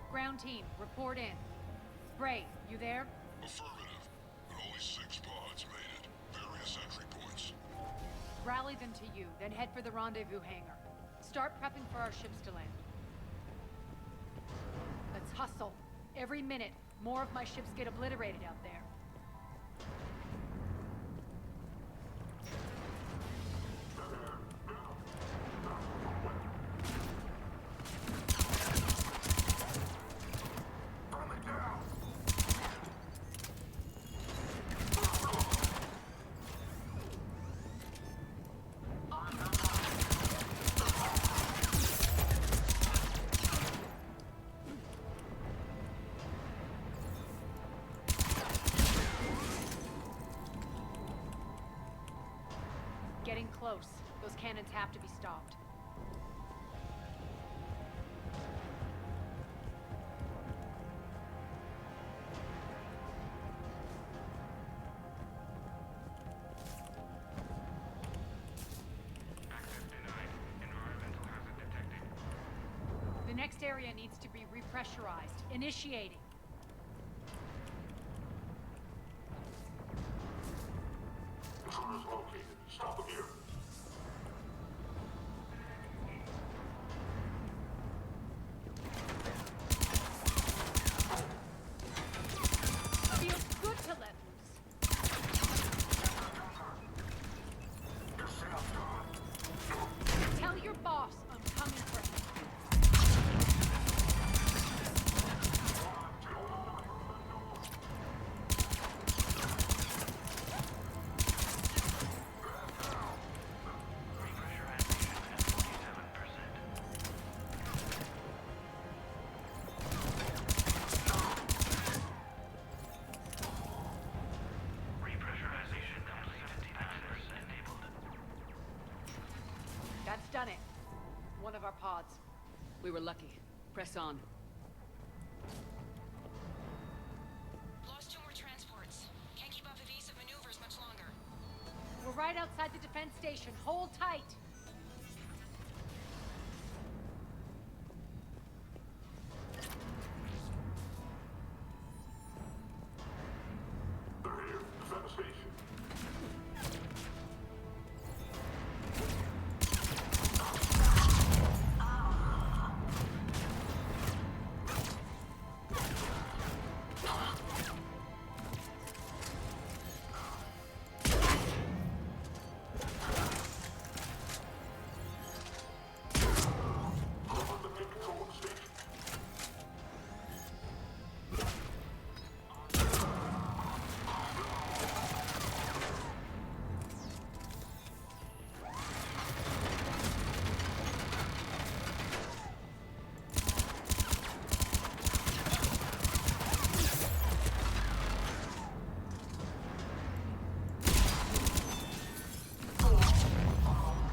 Ground team, report in. Bray, you there? Affirmative, but only 6 pods made it. Various entry points. Rally them to you, then head for the rendezvous hangar. Start prepping for our ships to land. Let's hustle. Every minute, more of my ships get obliterated out there. Getting close. Those cannons have to be stopped. next area needs to be repressurized. Initiating. Intruders located. Stop them here. Feels good to let loose. Tell your boss I'm coming for him. That's done it. One of our pods. We were lucky. Press on. Lost 2 more transports. Can't keep up evasive maneuvers much longer. We're right outside the defense station. Hold tight. They're here. Defend the station.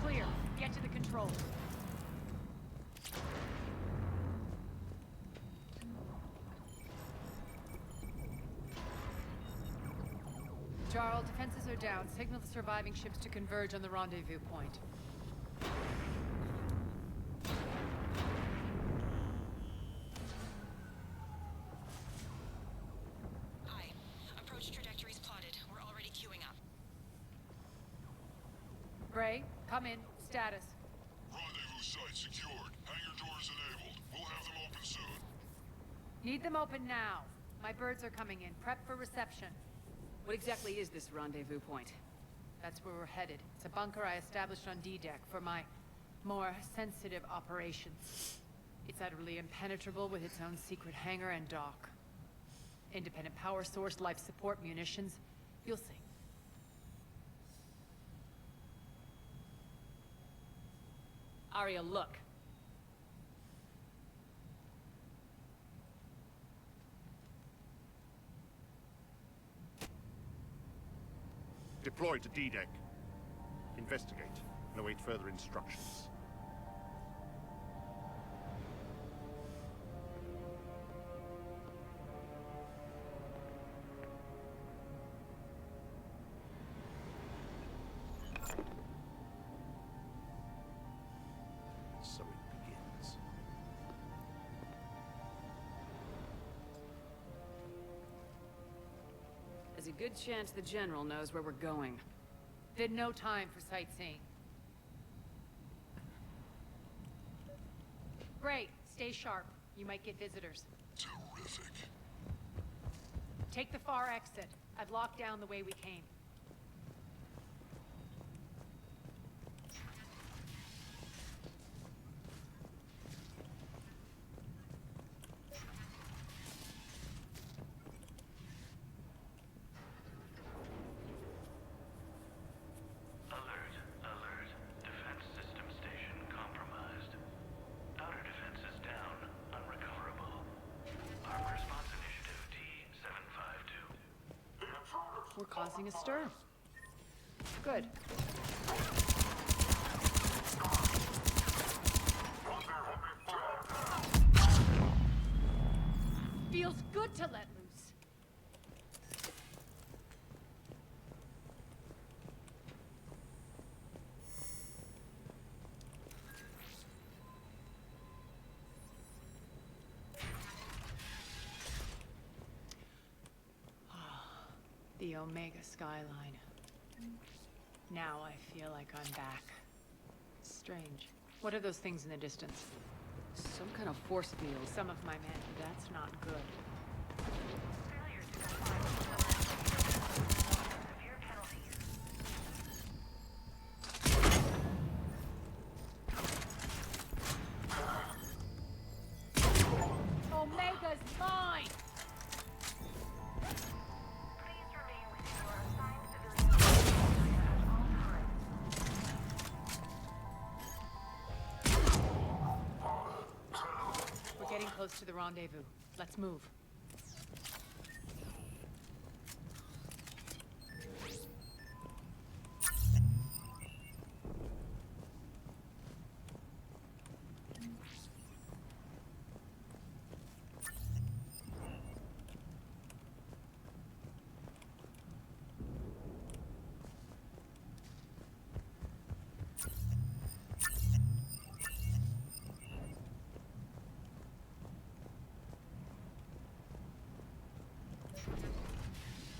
Clear. Get to the controls. Jarl, defenses are down. Signal the surviving ships to converge on the rendezvous point. Aye. Approach trajectories plotted. We're already queuing up. Bray, come in. Status. Rendezvous site secured. Hangar doors enabled. We'll have them open soon. Need them open now. My birds are coming in. Prep for reception. What exactly is this rendezvous point? That's where we're headed. It's a bunker I established on D-Deck for my more sensitive operations. It's utterly impenetrable with its own secret hangar and dock. Independent power source, life support, munitions. You'll see. Arya, look. Deploy to D-Deck. Investigate and await further instructions. So it begins. There's a good chance the General knows where we're going. Then no time for sightseeing. Great. Stay sharp. You might get visitors. Terrific. Take the far exit. I've locked down the way we came. Alert, alert. Defense system station compromised. Outer defenses down, unrecoverable. Armed response initiative D752. We're causing a stir. Good. Feels good to let loose. The Omega skyline. Now I feel like I'm back. Strange. What are those things in the distance? Some kind of force field. Some of my men. That's not good. Severe penalties. Omega's mine! Please remain within your assigned civilian at all times. We're getting close to the rendezvous. Let's move.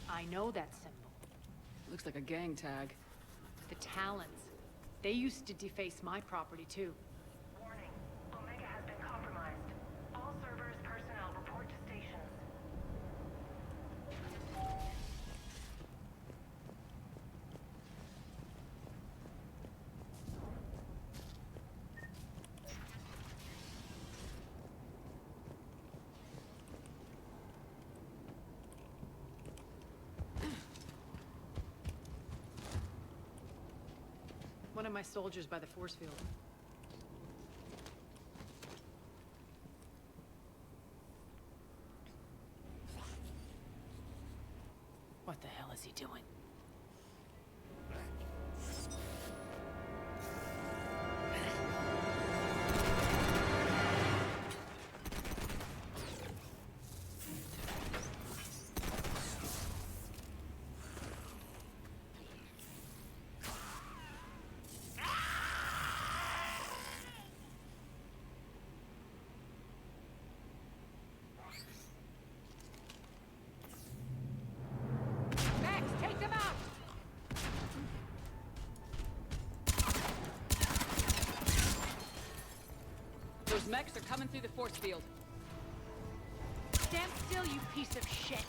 I know that symbol. Looks like a gang tag. The Talons. They used to deface my property too. Warning. Omega has been compromised. All Cerberus personnel report to stations. One of my soldiers by the force field. What the hell is he doing? Max, take them out! Those mechs are coming through the force field. Stand still, you piece of shit!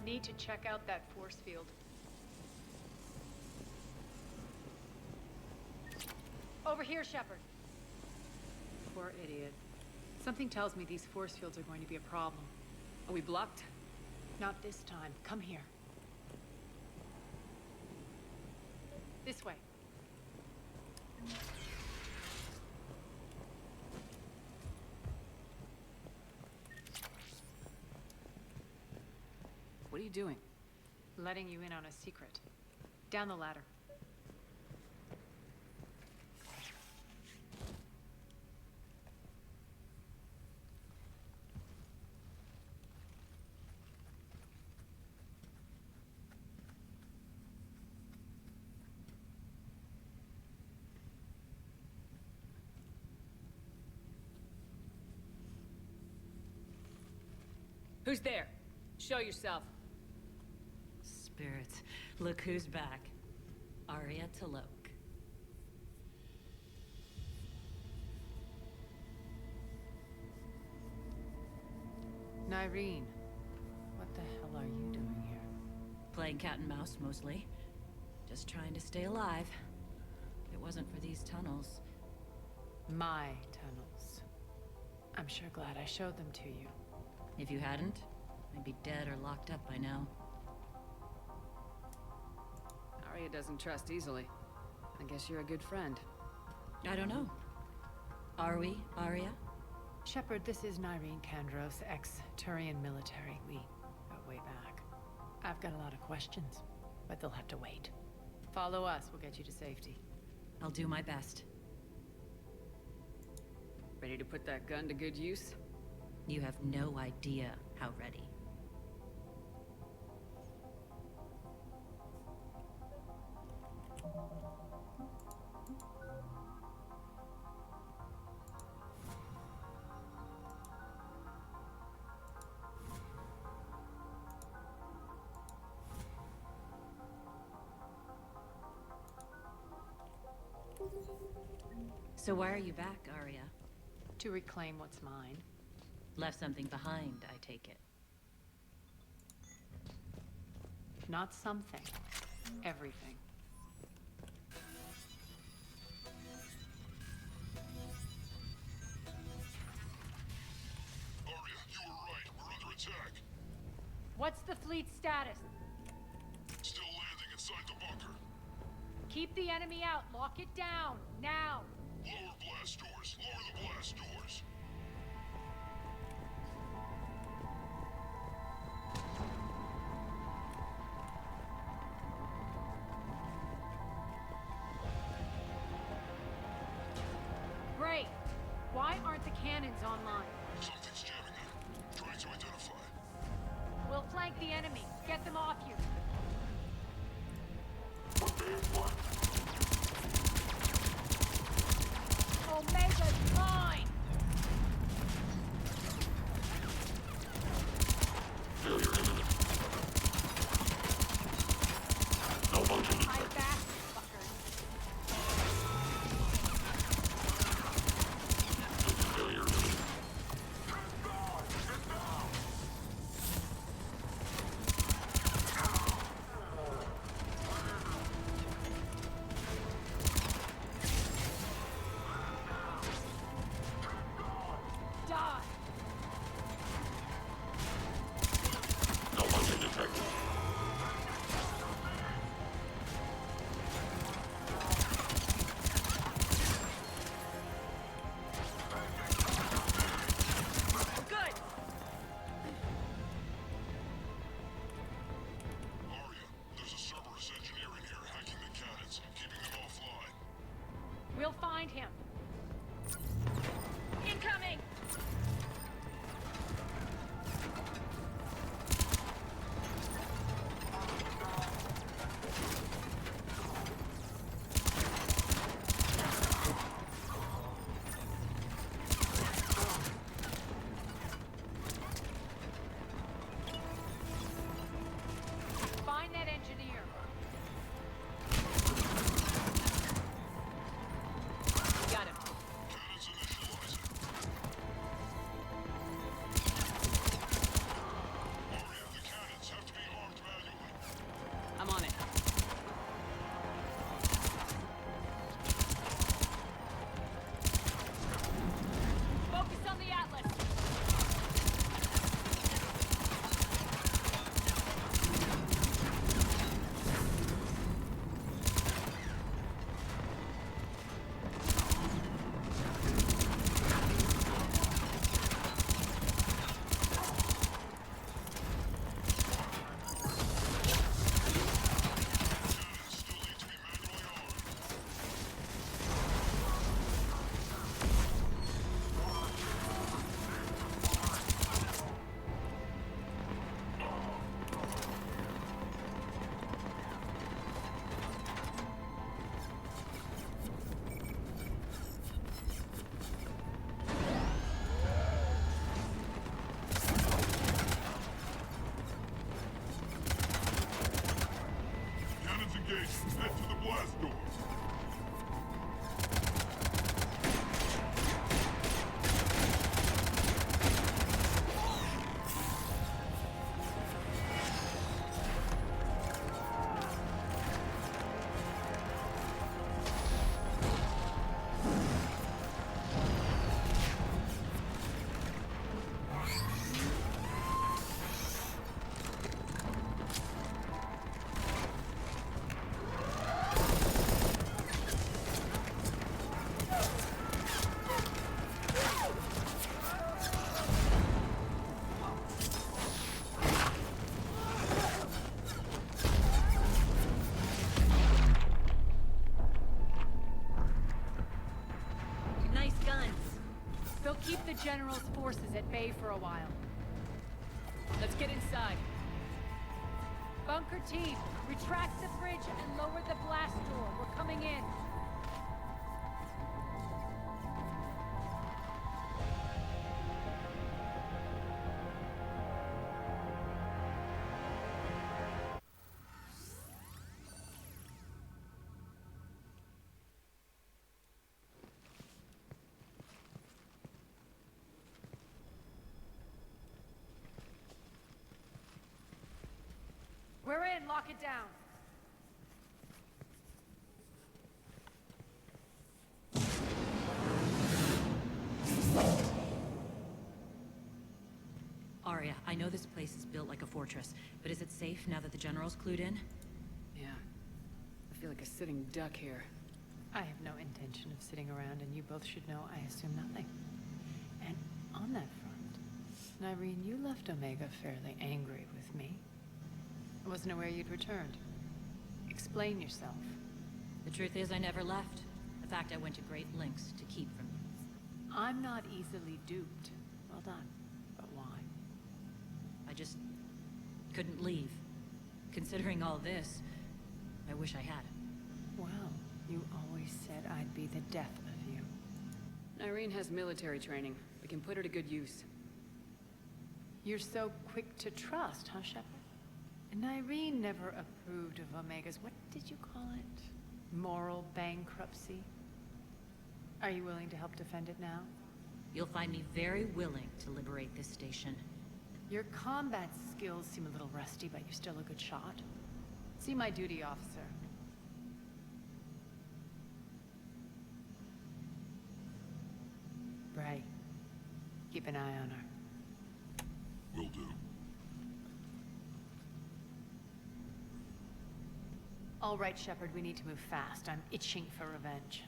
Need to check out that force field. Over here, Shepard. Poor idiot. Something tells me these force fields are going to be a problem. Are we blocked? Not this time. Come here. This way. What are you doing? Letting you in on a secret. Down the ladder. Who's there? Show yourself. Spirits, look who's back. Arya Talok. Nyreen, what the hell are you doing here? Playing cat and mouse, mostly. Just trying to stay alive. If it wasn't for these tunnels. My tunnels. I'm sure glad I showed them to you. If you hadn't, I'd be dead or locked up by now. Arya doesn't trust easily. I guess you're a good friend. I don't know. Are we, Arya? Shepard, this is Nyreen Kandros, ex-Turian military. We go way back. I've got a lot of questions, but they'll have to wait. Follow us, we'll get you to safety. I'll do my best. Ready to put that gun to good use? You have no idea how ready. So why are you back, Arya? To reclaim what's mine. Left something behind, I take it. Not something. Everything. Arya, you were right. We're under attack. What's the fleet's status? Still landing inside the bunker. Keep the enemy out. Lock it down. Now. Lower blast doors. Lower the blast doors. Great. Why aren't the cannons online? Something's jamming them. Trying to identify. We'll flank the enemy. Get them off you. Omega's mine! I back, fucker. Die! No launching detected. Good! Arya, there's a Cerberus engineer in here hacking the cannons, keeping them offline. We'll find him. Incoming! Find that engineer. Got him. Cannons initializing. They'll keep the General's forces at bay for a while. Let's get inside. Bunker team, retract the bridge and lower the blast door. We're coming in. We're in. Lock it down. Arya, I know this place is built like a fortress, but is it safe now that the General's clued in? Yeah. I feel like a sitting duck here. I have no intention of sitting around, and you both should know I assume nothing. And on that front, Nyreen, you left Omega fairly angry with me. I wasn't aware you'd returned. Explain yourself. The truth is I never left. In fact, I went to great lengths to keep from you. I'm not easily duped. Well done. But why? I just couldn't leave. Considering all this, I wish I had. Well, you always said I'd be the death of you. Irene has military training. We can put her to good use. You're so quick to trust, huh, Shepard? And Irene never approved of Omega's, what did you call it? Moral bankruptcy? Are you willing to help defend it now? You'll find me very willing to liberate this station. Your combat skills seem a little rusty, but you're still a good shot. See my duty officer. Bray, keep an eye on her. Will do. All right, Shepard, we need to move fast. I'm itching for revenge.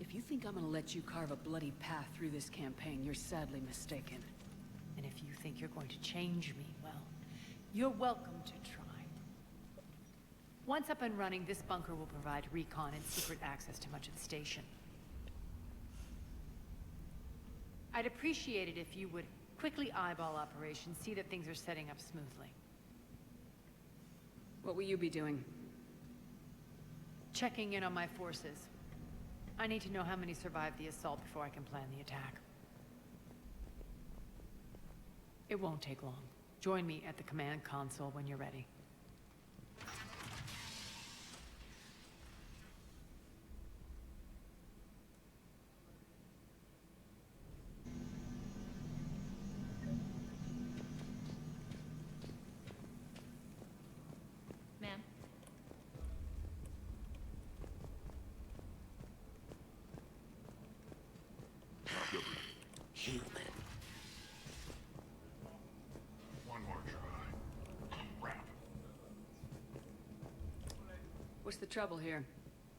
If you think I'm gonna let you carve a bloody path through this campaign, you're sadly mistaken. And if you think you're going to change me, well, you're welcome to try. Once up and running, this bunker will provide recon and secret access to much of the station. I'd appreciate it if you would quickly eyeball operations, see that things are setting up smoothly. What will you be doing? Checking in on my forces. I need to know how many survived the assault before I can plan the attack. It won't take long. Join me at the command console when you're ready. Ma'am? Human. One more try. Crap. What's the trouble here?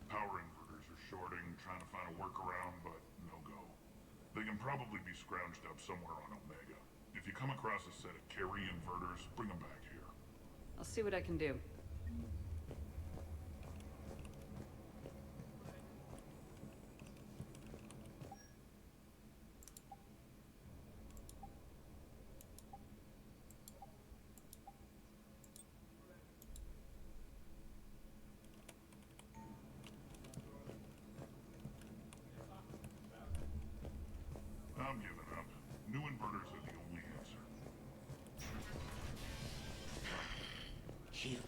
Power inverters are shorting, trying to find a workaround, but no go. They can probably be scrounged up somewhere on Omega. If you come across a set of carry inverters, bring them back here. I'll see what I can do. I'm giving up. New inverters are the only answer. Human.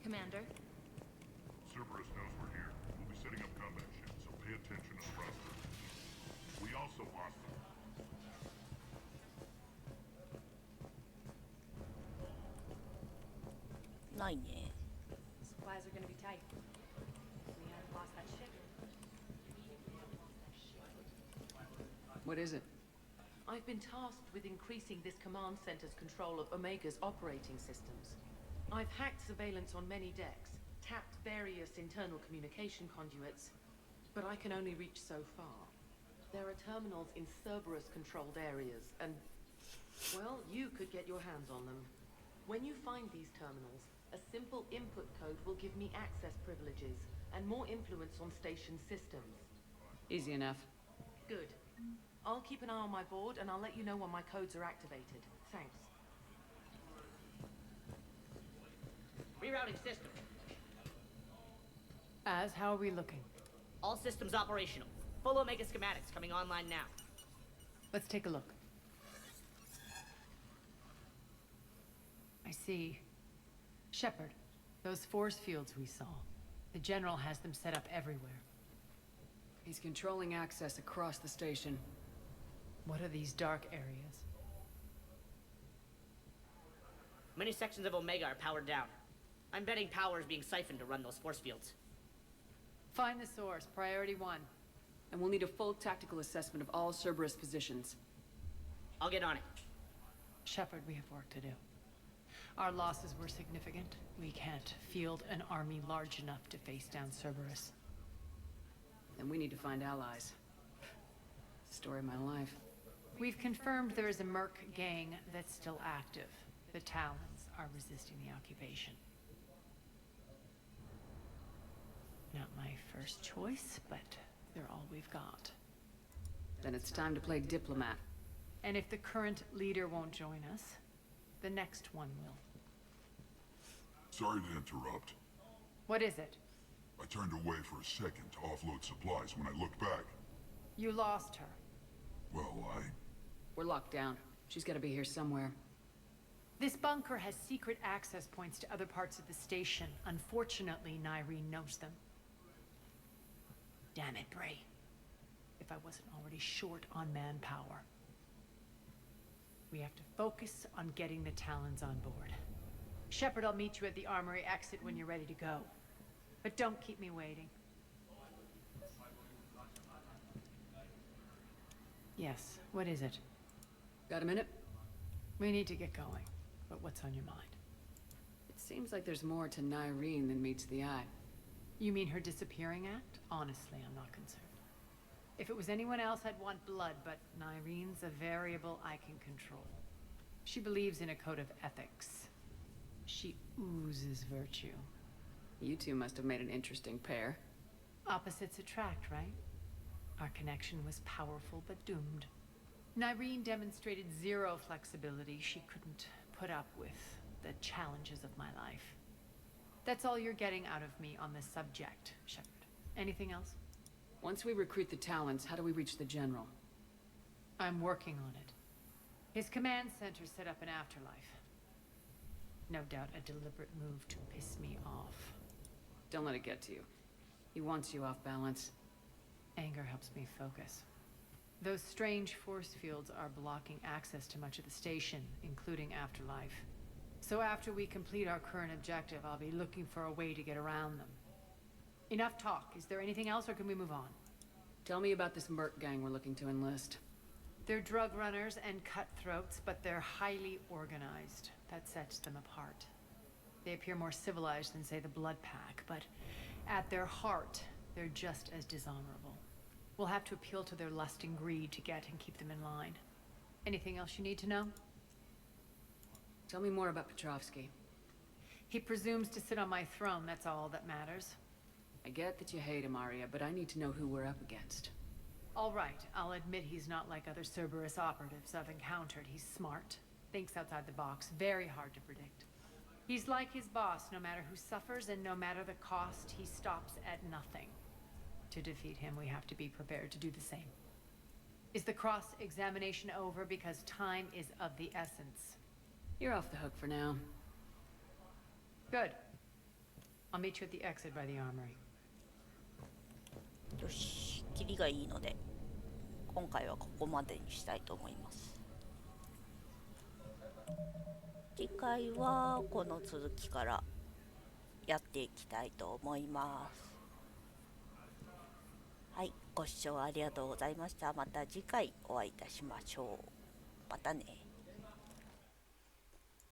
Commander? Cerberus knows we're here. We'll be setting up combat ships, so pay attention to the roster. We also lost them. Supplies are gonna be tight. We haven't lost that ship. What is it? I've been tasked with increasing this command center's control of Omega's operating systems. I've hacked surveillance on many decks, tapped various internal communication conduits, but I can only reach so far. There are terminals in Cerberus-controlled areas, and Well, you could get your hands on them. When you find these terminals, a simple input code will give me access privileges and more influence on station systems. Easy enough. Good. I'll keep an eye on my board and I'll let you know when my codes are activated. Thanks. Rerouting system. How are we looking? All systems operational. Full Omega schematics coming online now. Let's take a look. I see. Shepard, those force fields we saw. The General has them set up everywhere. He's controlling access across the station. What are these dark areas? Many sections of Omega are powered down. I'm betting power is being siphoned to run those force fields. Find the source, priority 1. And we'll need a full tactical assessment of all Cerberus positions. I'll get on it. Shepard, we have work to do. Our losses were significant. We can't field an army large enough to face down Cerberus. And we need to find allies. Story of my life. We've confirmed there is a Merc gang that's still active. The Talons are resisting the occupation. Not my first choice, but they're all we've got. Then it's time to play diplomat. And if the current leader won't join us, the next one will. Sorry to interrupt. What is it? I turned away for a second to offload supplies. When I looked back, You lost her. well, We're locked down. She's gotta be here somewhere. This bunker has secret access points to other parts of the station. Unfortunately, Nyreen knows them. Damn it, Bray. If I wasn't already short on manpower. We have to focus on getting the Talons on board. Shepard, I'll meet you at the armory exit when you're ready to go. But don't keep me waiting. Yes, what is it? Got a minute? We need to get going. But what's on your mind? It seems like there's more to Nyreen than meets the eye. You mean her disappearing act? Honestly, I'm not concerned. If it was anyone else, I'd want blood, but Nyreen's a variable I can control. She believes in a code of ethics. She oozes virtue. You two must have made an interesting pair. Opposites attract, right? Our connection was powerful but doomed. Nyreen demonstrated zero flexibility. She couldn't put up with the challenges of my life. That's all you're getting out of me on this subject, Shepard. Anything else? Once we recruit the Talons, how do we reach the General? I'm working on it. His command center set up an afterlife. No doubt a deliberate move to piss me off. Don't let it get to you. He wants you off balance. Anger helps me focus. Those strange force fields are blocking access to much of the station, including afterlife. So after we complete our current objective, I'll be looking for a way to get around them. Enough talk. Is there anything else, or can we move on? Tell me about this Merc gang we're looking to enlist. They're drug runners and cutthroats, but they're highly organized. That sets them apart. They appear more civilized than, say, the Blood Pack, but at their heart, they're just as dishonorable. We'll have to appeal to their lust and greed to get and keep them in line. Anything else you need to know? Tell me more about Petrovsky. He presumes to sit on my throne, that's all that matters. I get that you hate him, Arya, but I need to know who we're up against. All right, I'll admit he's not like other Cerberus operatives I've encountered. He's smart, thinks outside the box, very hard to predict. He's like his boss, no matter who suffers and no matter the cost, he stops at nothing. To defeat him, we have to be prepared to do the same. Is the cross-examination over? Because time is of the essence. You're off the hook for now. Good. I'll meet you at the exit by the armory. よし、キリがいいので今回はここまでにしたいと思います。次回はこの続きからやっていきたいと思います。はい、ご視聴ありがとうございました。また次回お会いいたしましょう。またね。